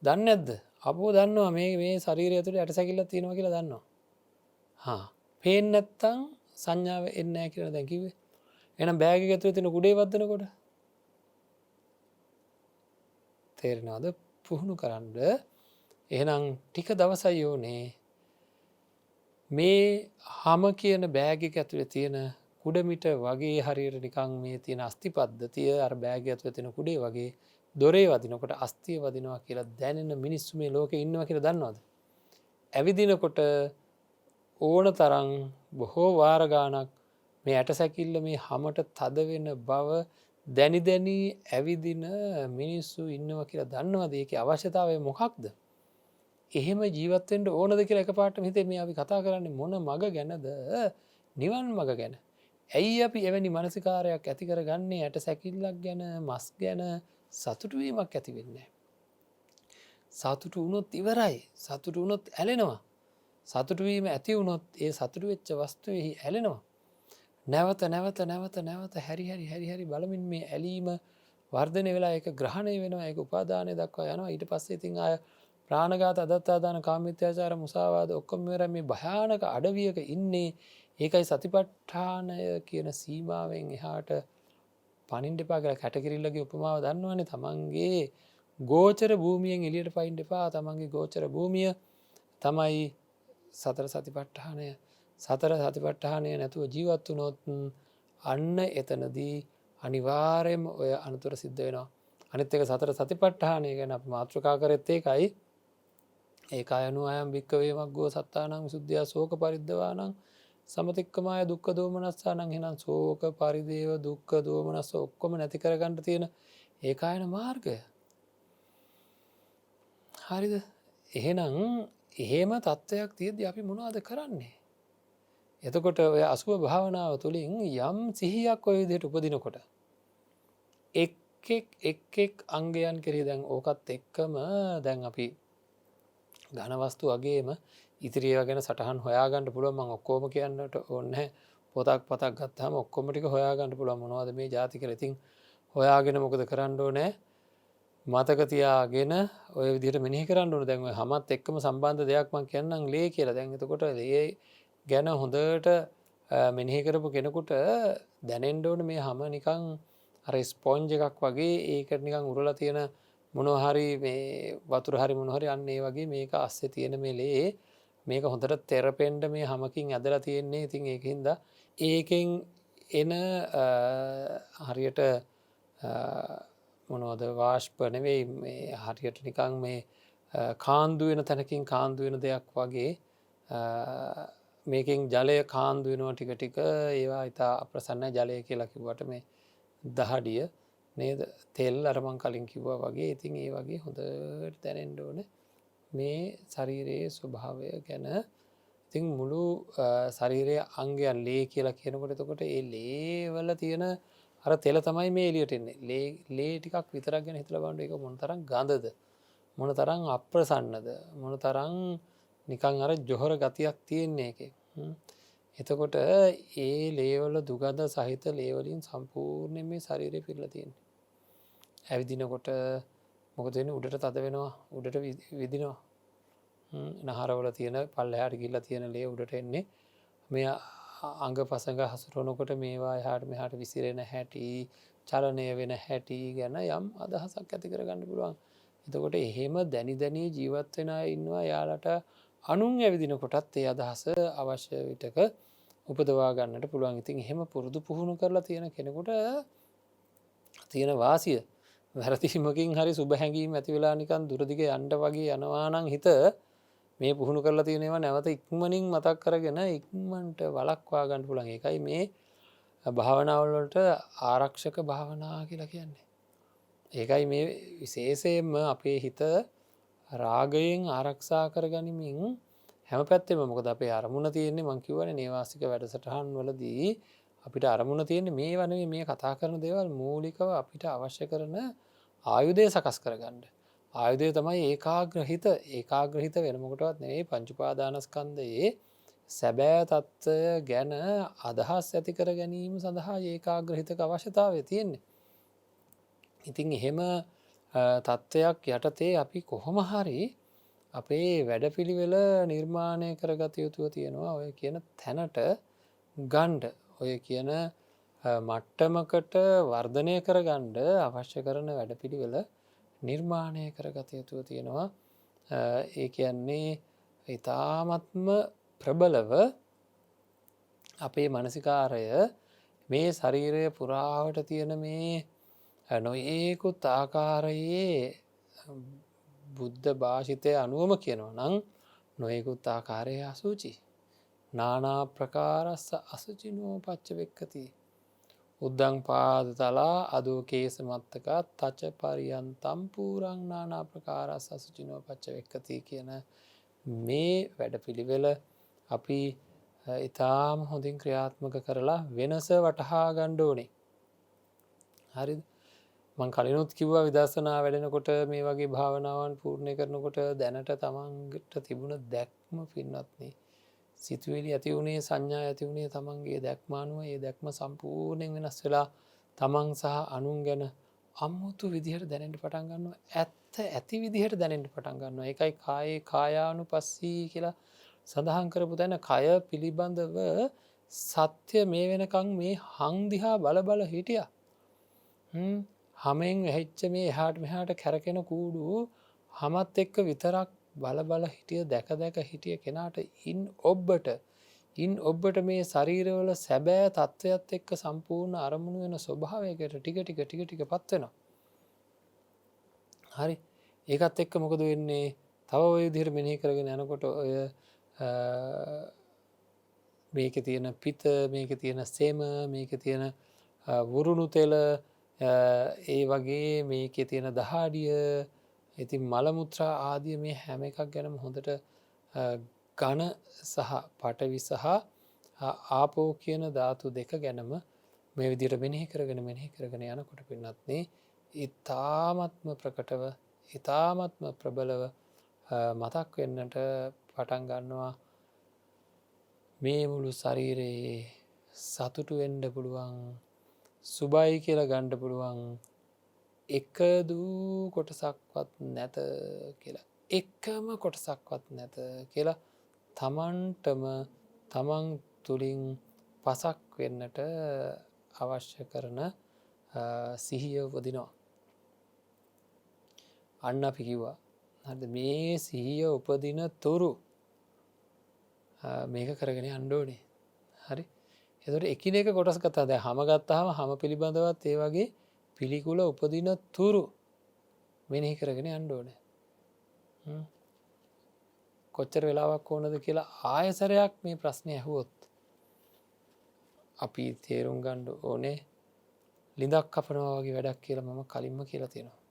දන්න ඇද්ද අපෝ දන්නවා මේ ශරීරය තුළ ඇට සැකිල්ල තියෙනවා කියලා දන්නවා. පේෙන් නැත්තං සංඥාව එන්නෑ කියලා දැකිවේ එනම් බෑග ඇතුව තින ගුඩේ වදනකොට තේරෙනවාද පුහුණු කරන්න එහෙනම් ටික දවසයියෝනේ මේ හම කියන බෑග ඇතුළ තියෙන කුඩමිට වගේ හරියට නිකං මේ තියෙන අස්ති පද්ධතිය අර බෑග ඇතුව තියෙන කුඩේ වගේ දොරේ වදිනකොට අස්තිය වදිනවා කියලා දැනෙන මිනිස්සු මේ ලෝක ඉන්නවා කියලා දන්නවද. ඇවිදිනකොට ඕන තරං බොහෝ වාරගානක් මේ ඇට සැකිල්ල මේ හමට තද වෙන බව දැනි ඇවිදින මිනිස්සු ඉන්නව කියලා දන්නවද ඒක අවශ්‍යතාවය මොකක්ද. එහෙම ජීවත්තෙන්ට ඕනද කියලා එක පාට හිතේ මේ අපි කතා කරන්නේ මොන මග ගැනද නිවන් මග ගැන. ඇයි අපි එවැනි මනසිකාරයක් ඇතිකර ගන්නේ ඇට සැකිල්ලක් ගැන මස් ගැන සතුටුවීමක් ඇති වෙන්නේ. සතුටු වුණොත් ඉවරයි සතුටු වුණොත් ඇලෙනවා. සතුටුවීම ඇති වුණොත් ඒ සතුටු වෙච්ච වස්තුවෙහි ඇලෙනවා. නැවත හැරි බලමින් මේ ඇලීම වර්ධනය වෙලා එක ග්‍රහණය වෙනවා එක උපාදානය දක්වා යනවා ඊට පස්සේ ඉතින් අය ප්‍රාණගාත අදත්තාදාන කාමිත්‍යාචාර මුසාවාද ඔක්කොම වෙර මේ භයානක අඩවියක ඉන්නේ ඒකයි සතිපට්ඨානය කියන සීමාවෙන් එහාට පනින් දෙපා කියලා කැටකිරිල්ලගේ උපමාව දන්නවනේ තමන්ගේ ගෝචර භූමියෙන් එලියට පයින් දෙපා තමන්ගේ ගෝචර භූමිය තමයි සතර සතිපට්ඨානය සතර සතිපට්ඨානය නැතුව ජීවත්තු නොත් අන්න එතනදී අනිවාරයම ඔය අනතුර සිද්ධ වෙනවා. අනිත් එක සතර සතිපට්ඨානය ගැන අප මාතෘකා කරෙත් ඒකයි ඒ අයනු අයම් භික්කවේමක් ගෝ සත්තානං සුද්ධයා සෝක පරිද්ධවානං සමතික්කමය දුක්ක දෝමනස්සානං හෙනම් සෝක පරිදේව දුක්ක දෝමනස්ස ඔක්කොම නැති කරගන්නට තියෙන ඒ අයන මාර්ගය. හරිද එහෙනම් එහෙම තත්ත්වයක් තියද අපි මොනවාද කරන්නේ. එතකොට ඔය අසුව භාවනාව තුළින් යම් සිහියක් ඔය විදිහට උපදිනකොට එක් අංගයන් කෙරේ දැන් ඕකත් එක්කම දැන් අපි ගනවස්තු වගේම ඉතිරිය ගැන සටහන් හොයාගන්නට පුළුවන් මං ඔක්කෝම කියන්නට ඕන්න පොතක් පතක් ගත්තාම ඔක්කොමටික හොයාගන්නට පුළුවන් මොනවද මේ ජාතික ඉතින් හොයාගෙන මොකද කරන්න ඕනෑ මතකතියාගෙන ඔය විදිහට මෙහි කරන්න ඕන දැන්ව හමත් එක්කම සම්බන්ධ දෙයක් මං කියන්නම් ලේ කියලා දැන් එතකොට ඒ ගැන හොඳට මෙනෙහි කරපු කෙනෙකුට දැනෙන්ඩ ඕන මේ හම නිකං අර ස්පෝන්ජ එකක් වගේ ඒකට නිකං උරලා තියෙන මොනොහරි මේ වතුර හරි මොනොහරි අන්න ඒ වගේ මේක අස්සේ තියෙන මේලේ මේක හොඳට තෙරපෙන්ඩ මේ හමකින් ඇදලා තියෙන්නේ ඉතින් ඒකහින්ද ඒකෙන් එන හරියට මොනෝද වාශ්පනවෙයි මේ හරියට නිකං මේ කාන්දුවෙන තැනකින් කාන්දුවෙන දෙයක් වගේ මේකින් ජලය කාන්දුවෙනවා ටික ඒවා ඉතා අප්‍රසන්න ජලය කියලා කිව්වට මේ දහඩිය නේද තෙල් අරමං කලින් කිව්වා වගේ ඉතින් ඒ වගේ හොඳට තැනෙන්ඩ ඕන මේ ශරීරයේ ස්වභාවය ගැන ඉතින් මුළු ශරීරය අංගයන් ලේ කියලා කියනකොට එතකොට ඒ ලේවල තියෙන අර තෙල තමයි මේ එලියට එන්නේ ලේ ටිකක් විතරක් ගැන හිතලා බලන්න ඒක මොන තරම් ගඳද මොන තරම් අප්‍රසන්නද මොන තරම් නිකං අර ජොහර ගතියක් තියෙන්නේ එක. එතකොට ඒ ලේවල දුගඳ සහිත ලේවලින් සම්පූර්ණය මේ ශරීරය පිරලා තියෙන්නේ. ඇවිදිනකොට මොකදෙන උඩට තද වෙනවා උඩට විදිනවා. නහරවල තියෙන පල්ලෙහාට ගිහිල්ලා තියෙන ලේ උඩට එන්නේ මේ අංග පසඟ හසුරනකොට මේවා එහාට මෙහාට විසිරෙන හැටි චලනය වෙන හැටි ගැන යම් අදහසක් ඇති කරගන්න පුළුවන්. එතකොට එහෙම දැනී ජීවත් වෙන අය ඉන්නවා. යාලට අනුන් ඇවිදින කොටත් ඒ අදහස අවශ්‍ය විටක උපදවා ගන්නට පුළුවන්. ඉතින් එහෙම පුරුදු පුහුණු කරලා තියෙන කෙනෙකුට තියෙන වාසිය වැරදිීමකින් හරි සුබ හැඟීම් ඇති වෙලා නිකන් දුරදිග යන්ඩ වගේ යනවානං හිත මේ පුහුණු කරලා තියෙනවා නැවත ඉක්මනින් මතක් කරගෙන ඉක්මන්ට වලක්වා ගන්න පුළන්. එකයි මේ භාවනාවලට ආරක්ෂක භාවනා කියලා කියන්නේ. ඒකයි මේ විශේෂයෙන්ම අපේ හිත රාගයෙන් ආරක්ෂා කරගනිමින් හැම පැත්තෙම මොකද අපේ අරමුණ තියෙන්නේ මංකිවන නේවාසික වැඩසටහන් වලදී අපිට අරමුණ තියෙන්නේ මේ වනේ මේ කතා කරන දේවල් මූලිකව අපිට අවශ්‍ය කරන ආයුදය සකස් කරගන්න. ආයුදය තමයි ඒකාග්‍රහිත වෙනමකටවත් නෙවේ පංචුපාදානස්කන්දයේ සැබෑ තත්ත්වය ගැන අදහස් ඇති කර ගැනීම සඳහා ඒකාග්‍රහිතක අවශ්‍යතාවය තියෙන්නේ. ඉතින් එහෙම තත්ත්වයක් යටතේ අපි කොහොම හරි අපේ වැඩපිළිවෙල නිර්මාණය කරගත යුතුව තියෙනවා ඔය කියන තැනට ගණ්ඩ ඔය කියන මට්ටමකට වර්ධනය කරගණ්ඩ අවශ්‍ය කරන වැඩපිළිවෙල නිර්මාණය කරගත යුතුව තියෙනවා. ඒ කියන්නේ ඉතාමත්ම ප්‍රබලව අපේ මනසිකාරය මේ ශරීරය පුරාවට තියෙන මේ නොඒකුත් ආකාරයේ බුද්ධ භාෂිතය අනුවම කියනවා නං නොයෙකුත් ආකාරය අසූචි නානා ප්‍රකාරස්ස අසුචිනෝ පච්ච වෙක්කති උද්දං පාද තලා අදෝ කේස මත්තකා තච පරියන්තම් පූරං නානා ප්‍රකාරස් අසුචිනෝ පච්ච වෙක්කති කියන මේ වැඩ පිළිවෙල අපි ඉතාම හොඳින් ක්‍රියාත්මක කරලා වෙනස වටහා ගණ්ඩෝනේ. හරි මං කලිනුත් කිව්වා විදර්ශනා වැඩෙනකොට මේ වගේ භාවනාවන් පූර්ණය කරනකොට දැනට තමන්ගට තිබුණ දැක්ම පින්නත්න්නේ. සිතුවලි ඇති වුණේ සංඥා ඇති වුණේ තමන්ගේ දැක්මානුව ඒ දැක්ම සම්පූර්ණයෙන් වෙනස් වෙලා තමන් සහ අනුන් ගැන අම්මුතු විදිහට දැනෙන්ට පටන් ගන්නවා ඇති විදිහට දැනෙන්ට පටන් ගන්නවා. එකයි කායේ කායානු පස්සී කියලා සඳහන් කරපු තැන කය පිළිබඳව සත්‍ය මේ වෙනකං මේ හංදිහා බල හිටිය හමෙන් වැහිච්ච මේ එහාට මෙහාට කැරකෙන කූඩු හමත් එක්ක විතරක් බල හිටිය දැක හිටිය කෙනාට ඉන් ඔබ්බට මේ ශරීරවල සැබෑ තත්ත්වයක් එක්ක සම්පූර්ණ අරමුණු වෙන ස්වභාවයකට ටික පත්වෙනවා. හරි ඒකත් එක්ක මොකද වෙන්නේ තව ඔය විදිහට මෙනෙහි කරගෙන යනකොට ඔය මේක තියෙන පිත මේක තියෙන සේම මේක තියෙන වුරුණු තෙල ඒ වගේ මේක තියෙන දහාඩිය ඉතින් මළමුත්‍රා ආදිය මේ හැම එකක් ගැනම හොඳට ගණ සහ පටවි සහ ආපෝ කියන ධාතු දෙක ගැනම මේ විදියට මෙනෙහි කරගෙන යනකොට පින්නත්නේ ඉතාමත්ම ප්‍රකටව ඉතාමත්ම ප්‍රබලව මතක් වෙන්නට පටන් ගන්නවා මේ මුළු ශරීරයේ සතුටු වෙන්න පුළුවන් සුබයි කියලා ගණ්ඩ පුළුවන් එකදූ කොටසක්වත් නැත කියලා එකම කොටසක්වත් නැත කියලා තමන්ටම තමන් තුළින් පසක් වෙන්නට අවශ්‍ය කරන සිහිය උපදිනවා. අන්න අපි කිව්වා මේ සිහිය උපදින තුරු මේක කරගෙන අන්ඩෝනේ. හරි එතට එකිනෙක කොටස් කතා දැ හම ගත්තාම හම පිළිබඳවත් ඒ වගේ පිළිකුල උපදින තුරු මෙනෙහි කරගෙන අන්ඩෝන. කොච්චර වෙලාවක් ඕනද කියලා ආයසරයක් මේ ප්‍රශ්නය ඇහුවොත් අපි තේරුම් ගණ්ඩ ඕනේ ලිඳක් කපනවාගේ වැඩක් කියලා මම කලින්ම කියලා තියෙනවා.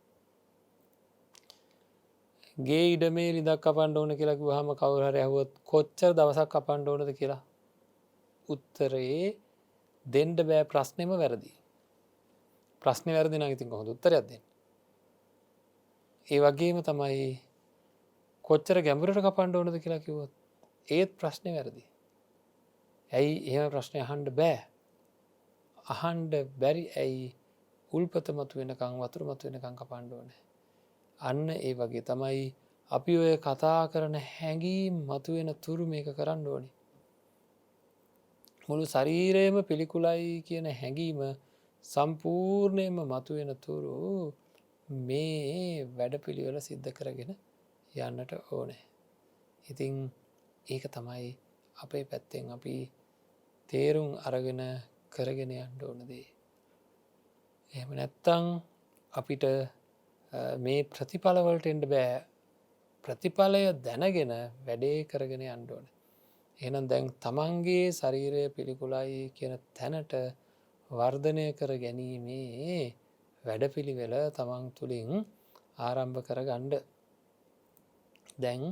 ගේ ඉඩ මේ ලිදක් කපන්ඩ ඕන කියලා හම කවුරහර ඇහුවොත් කොච්චර දවසක් කපන්ඩ ඕනද කියලා උත්තරයේ දෙන්ඩ බෑ ප්‍රශ්නයම වැරදි. ප්‍රශ්නය වැරදි නගතින් කොහොඳ උත්තරයක් දෙන්න. ඒ වගේම තමයි කොච්චර ගැඹුරට කපන්ඩ ඕනද කියලා කිවොත් ඒත් ප්‍රශ්නය වැරදි. ඇයි එහම ප්‍රශ්නය අහන්ඩ බෑ අහන්ඩ බැරි ඇයි උල්පත මතු වෙනකං වතුර මතු වෙනකං කපන්ඩ ඕන. අන්න ඒ වගේ තමයි අපි ඔය කතා කරන හැඟීම් මතුවෙන තුරු මේක කරන්න ඕනේ. මුළු ශරීරයම පිළිකුලයි කියන හැඟීම සම්පූර්ණයෙන්ම මතුවෙන තුරු මේ වැඩපිළිවෙල සිද්ධ කරගෙන යන්නට ඕනේ. ඉතින් ඒක තමයි අපේ පැත්තෙන් අපි තේරුම් අරගෙන කරගෙන යන්න ඕන දේ. එහෙම නැත්තං අපිට මේ ප්‍රතිඵලවලට එන්ඩ බෑ. ප්‍රතිඵලය දැනගෙන වැඩේ කරගෙන යන්න ඕන. එහෙනම් දැන් තමන්ගේ ශරීරය පිළිකුලයි කියන තැනට වර්ධනය කර ගැනීමේ වැඩපිළිවෙල තමන් තුළින් ආරම්භ කර ගණ්ඩ දැන්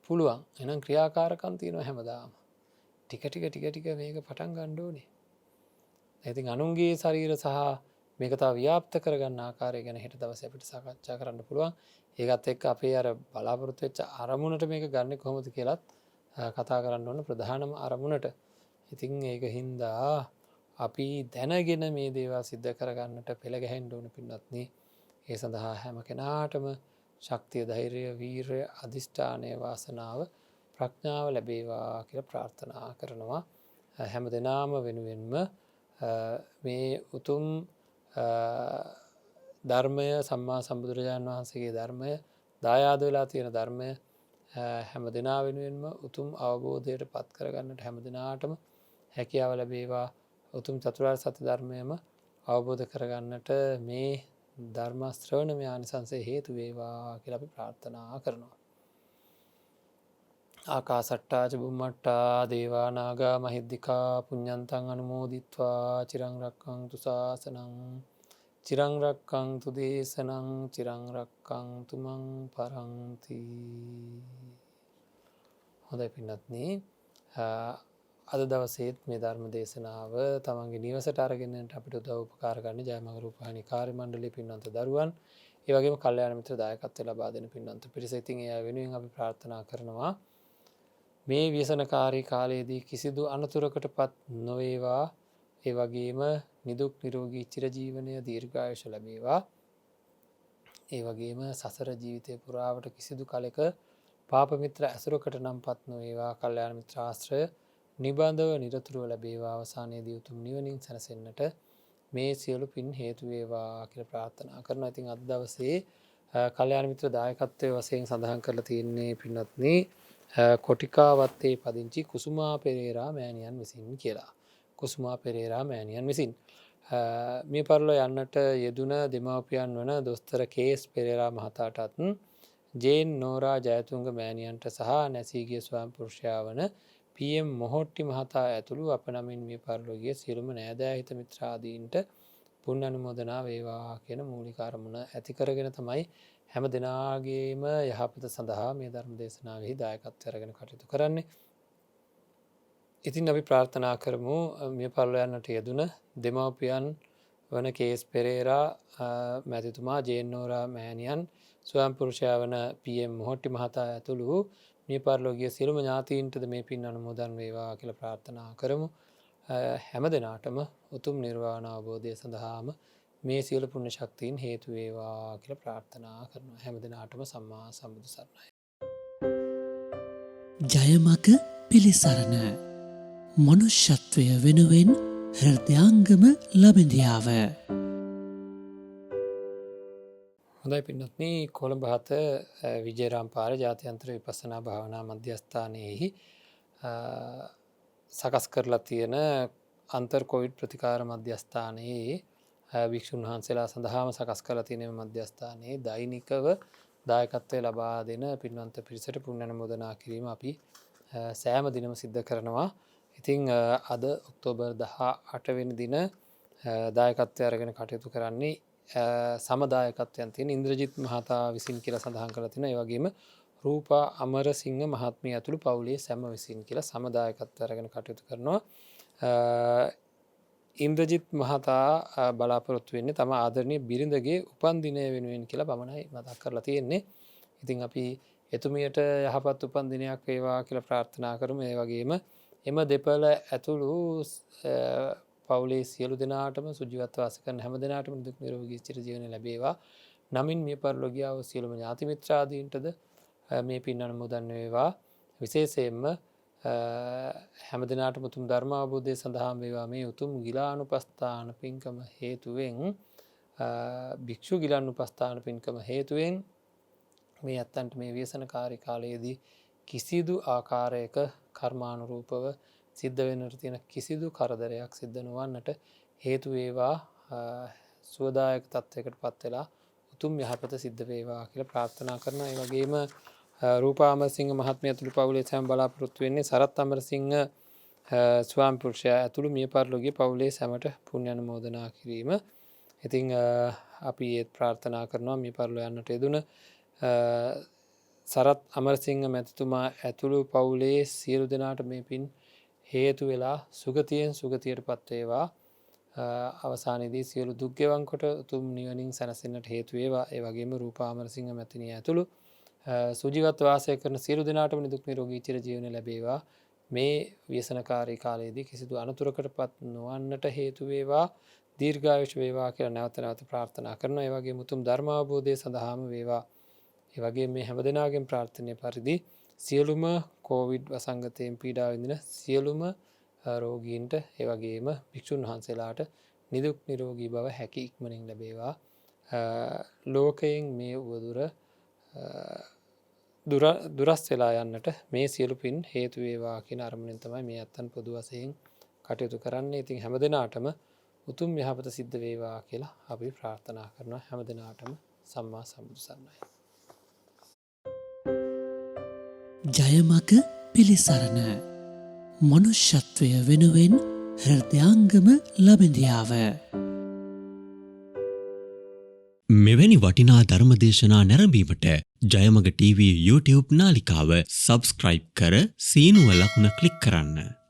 පුළුවන් එනම් ක්‍රියාකාරකන් තියෙනවා හැමදාම ටික මේක පටන් ගණ්ඩෝනේ. ඇතින් අනුන්ගේ ශරීර සහ මේකතා ව්‍යාප්ත කරගන්න ආකාරය ගැන හිට දවස අපිට සාකච්ඡා කරන්න පුළුවන්. ඒකත් එක් අපේ අර බලාපොරොත්තු වෙච්ච අරමුණට මේක ගන්න කොහොමද කියලත් කතා කරන්න ඕන ප්‍රධානම අරමුණට. ඉතින් ඒක හින්දා අපි දැනගෙන මේ දේවල් සිද්ධ කරගන්නට පෙළගැහෙන්ඩ ඕන පින්නත්න. ඒ සඳහා හැම කෙනාටම ශක්තිය ධෛර්ය වීරය අධිෂ්ඨානය වාසනාව ප්‍රඥාව ලැබේවා කියල ප්‍රාර්ථනා කරනවා. හැම දෙනාම වෙනුවෙන්ම මේ උතුම් ධර්මය සම්මා සම්බුදුරජාණන් වහන්සේගේ ධර්මය දායාද වෙලා තියෙන ධර්මය හැම දෙනා වෙනුවෙන්ම උතුම් අවබෝධයට පත් කරගන්නට හැම දෙනාටම හැකියාව ලැබේවා. උතුම් චතුරාර්ය සත්‍ය ධර්මයම අවබෝධ කරගන්නට මේ ධර්මස්ත්‍රවණමය ආනිසංසය හේතු වේවා කියලා අපි ප්‍රාර්ථනා කරනවා. ආකාසට්ටා චුම්මට්ටා දේවා නාග මහිද්దికා පුඤ්ඤන්තං අනුමෝදිත්වා චිරං රක්ඛන්තු ශාසනං චිරං රක්ඛන්තු දේශනං චිරං රක්ඛන්තු මං පරන්ති. හොඳයි පින්වත්නි, අද දවසේත් මේ ධර්ම දේශනාව තමන්ගේ නිවසට අරගෙනට අපිට උදව් උපකාර ගන්න ජයමග රූපවාහිනී කාර්ය මණ්ඩලයේ පින්වන්ත දරුවන්, ඒ වගේම කල්යාණ මිත්‍ර දායකත්වය ලබා දෙන පින්වන්ත පිරිස. ඉතින් ඒ වෙනුවෙන් අපි ප්‍රාර්ථනා කරනවා මේ ව්‍යසනකාරී කාලයේදී කිසිදු අනතුරකටපත් නොවේවා. ඒ වගේම නිදුක් නිරෝගී චිරජීවනය දීර්ඝායුෂ ලැබේවා. ඒ වගේම සසර ජීවිතය පුරාවට කිසිදු කලෙක පාපමිත්‍ර ඇසුරකට නම් පත් නොවේවා. කල්යාණ මිත්‍ර ආශ්‍රය නිබඳව නිරතුරුව ලැබේවා. අවසානයේදී උතුම් නිවනින් සැනසෙන්නට මේ සියලු පින් හේතු වේවා කියලා ප්‍රාර්ථනා කරනවා. ඉතින් අද දවසේ කල්යාණ මිත්‍ර දායකත්වයේ වශයෙන් සඳහන් කරලා තියෙන්නේ පින්වත්නි කොටිකාවත්තේ පදිංචි කුසුමා පෙරේරා මෑණියන් විසින් කියලා. කුසුමා පෙරේරා මෑණියන් විසින් මේ පරලෝ යන්නට යෙදුන දෙමව්පියන් වන දොස්තර කේස් පෙරේරා මහතාටත් ජේන් නෝරා ජයතුංග මෑණියන්ට සහ නැසීගිය ස්වාමි පුරුෂයා වන PM මොහොට්ටි මහතා ඇතුළු අප නමින් මේ පරලෝකීය සියලුම නෑදෑ හිත මිත්‍රාදීන්ට පුණ්‍ය අනුමෝදනා වේවා කියන මූලික අරමුණ ඇති කරගෙන තමයි හැම දෙනාගේම යහපත සඳහා මේ ධර්ම දේශනාවෙහි දායකත්වය අරගෙන කටයුතු කරන්නේ. ඉතින් අපි ප්‍රාර්ථනා කරමු මේ පරලෝ යන්නට යෙදුන දෙමව්පියන් වන කේස් පෙරේරා මැතිතුමා, ජේන් නෝරා මෑණියන්, ස්වයං පුරුෂයා වන PM මොහොට්ටි මහතා ඇතුළු මේ පරලෝකීය සියලුම ඥාතීන්ටද මේ පින් අනුමෝදන් වේවා කියලා ප්‍රාර්ථනා කරමු. හැම දෙනාටම උතුම් නිර්වාණ අවබෝධය සඳහාම මේ සියලු පුණ්‍ය ශක්තියින් හේතු වේවා කියලා ප්‍රාර්ථනා කරනවා. හැම දෙනාටම සම්මා සම්බුදු සරණයි. ජයමග පිළිසරණ මනුෂ්‍යත්වය වෙනුවෙන් හෘදයාංගම ලබඳියාව. හොඳයි පින්වත්නි, කොළඹ 7 විජේරාම්පාර ජාත්‍යන්තර විපස්සනා භාවනා මධ්‍යස්ථානයෙහි සකස් කරලා තියෙන අන්තර් කොවිඩ් ප්‍රතිකාර මධ්‍යස්ථානයේ භික්ෂුන් වහන්සේලා සඳහාම සකස් කරලා තියෙන මධ්‍යස්ථානයේ දෛනිකව දායකත්වය ලබා දෙන පින්වන්ත පිරිසට පුණ්‍ය අනුමෝදනා කිරීම අපි සෑම දිනම සිද්ධ කරනවා. ඉතින් අද ඔක්තෝබර් 18 වෙනි දින දායකත්වය අරගෙන කටයුතු කරන්නේ සමදායකත්වයන් තියෙන ඉන්ද්‍රජිත් මහතා විසින් කියලා සඳහන් කරලා තිනවා. ඒ වගේම රූපා අමරසිංහ මහත්මිය ඇතුළු පවුලේ සැම විසින් කියලා සමදායකත්වය අරගෙන කටයුතු කරනවා. ඉන්ද්‍රජිත් මහතා බලාපොරොත්තු වෙන්නේ තම ආදරණීය බිරිඳගේ උපන්දිනය වෙනුවෙන් කියලා පමණයි මතක් කරලා තියෙන්නේ. ඉතින් අපි එතුමියට යහපත් උපන්දිනයක් වේවා කියලා ප්‍රාර්ථනා කරමු. ඒ වගේම එම දෙපළ ඇතුළු පවුලේ සියලු දෙනාටම සුජීවත්ව වාසය කරන හැම දෙනාටම දුක් නිරෝගී චිරජීවනය ලැබේවා. නමින් මේ පරලෝකීය සියලුම ඥාති මිත්‍රාදීන්ටද මේ පින් අනුමෝදන් වේවා. විශේෂයෙන්ම හැම දෙනාටම උතුම් ධර්ම අවබෝධය සඳහා වේවා. මේ උතුම් ගිලානුපස්ථාන පින්කම හේතුවෙන් භික්ෂු ගිලානුපස්ථාන පින්කම හේතුවෙන් මේ ඇත්තන්ට මේ ව්‍යසනකාරී කාලයේදී කිසිදු ආකාරයක කර්මානුරූපව සිද්ධ වෙන්නට තියෙන කිසිදු කරදරයක් සිද්ධ නොවන්නට හේතු වේවා. සුවදායක තත්වයකට පත් වෙලා උතුම් යහපත සිද්ධ වේවා කියලා ප්‍රාර්ථනා කරනවා. ඒ වගේම රූපා අමරසිංහ මහත්මිය ඇතුළු පවුලේ සෑම බලාපොරොත්තු වෙන්නේ සරත් අමරසිංහ ස්වාමි පුරුෂයා ඇතුළු මිය පරලෝකීය පවුලේ සැමට පුණ්‍ය අනුමෝදනා කිරීම. ඉතින් අපි ඒත් ප්‍රාර්ථනා කරනවා මිය පරලෝ යන්නට යෙදුන සරත් අමරසිංහ මැතිතුමා ඇතුළු පවුලේ සියලු දෙනාට මේ පින් හේතු වෙලා සුගතියෙන් සුගතියට පත් වේවා. අවසානයේදී සියලු දුක් ගෙවන් කොට උතුම් නිවනින් සැනසෙන්නට හේතු වේවා. ඒ වගේම රූපා අමරසිංහ මැතිණිය ඇතුළු සුජීවත් වාසය කරන සියලු දෙනාටම නිදුක් නිරෝගී චිර ජීවනය ලැබේවා. මේ ව්‍යසනකාරී කාලයේදී කිසිදු අනතුරකටපත් නොවන්නට හේතු වේවා. දීර්ඝායුෂ වේවා කියලා නැවත නැවත ප්‍රාර්ථනා කරනවා. ඒ වගේම උතුම් ධර්ම අවබෝධය සඳහාම වේවා. ඒ වගේම මේ හැමදෙනාගේම ප්‍රාර්ථනීය පරිදි සියලුම කොවිඩ් වසංගතයෙන් පීඩා විඳින සියලුම රෝගීන්ට ඒ වගේම භික්ෂුන් වහන්සේලාට නිදුක් නිරෝගී බව හැකි ඉක්මනින් ලැබේවා. ලෝකයෙන් මේ උවදුර දුරස් වෙලා යන්නට මේ සියලු පින් හේතු වේවා කියන අරමුණෙන් තමයි මේ අත්තන් පොදු වශයෙන් කටයුතු කරන්නේ. ඉතින් හැමදෙනාටම උතුම් යහපත සිද්ධ වේවා කියලා අපි ප්‍රාර්ථනා කරනවා. හැමදෙනාටම සම්මා සම්බුදු සරණයි. ජයමග පිළිසරණ මනුෂ්‍යත්වය වෙනුවෙන් හෘදයාංගම ලබඳියාව. මෙවැනි වටිනා ධර්මදේශනා නැරඹීමට ජයමග TV YouTube නාලිකාව සබස්ක්‍රයිබ් කර සීනුව ලකුණ ක්ලික් කරන්න.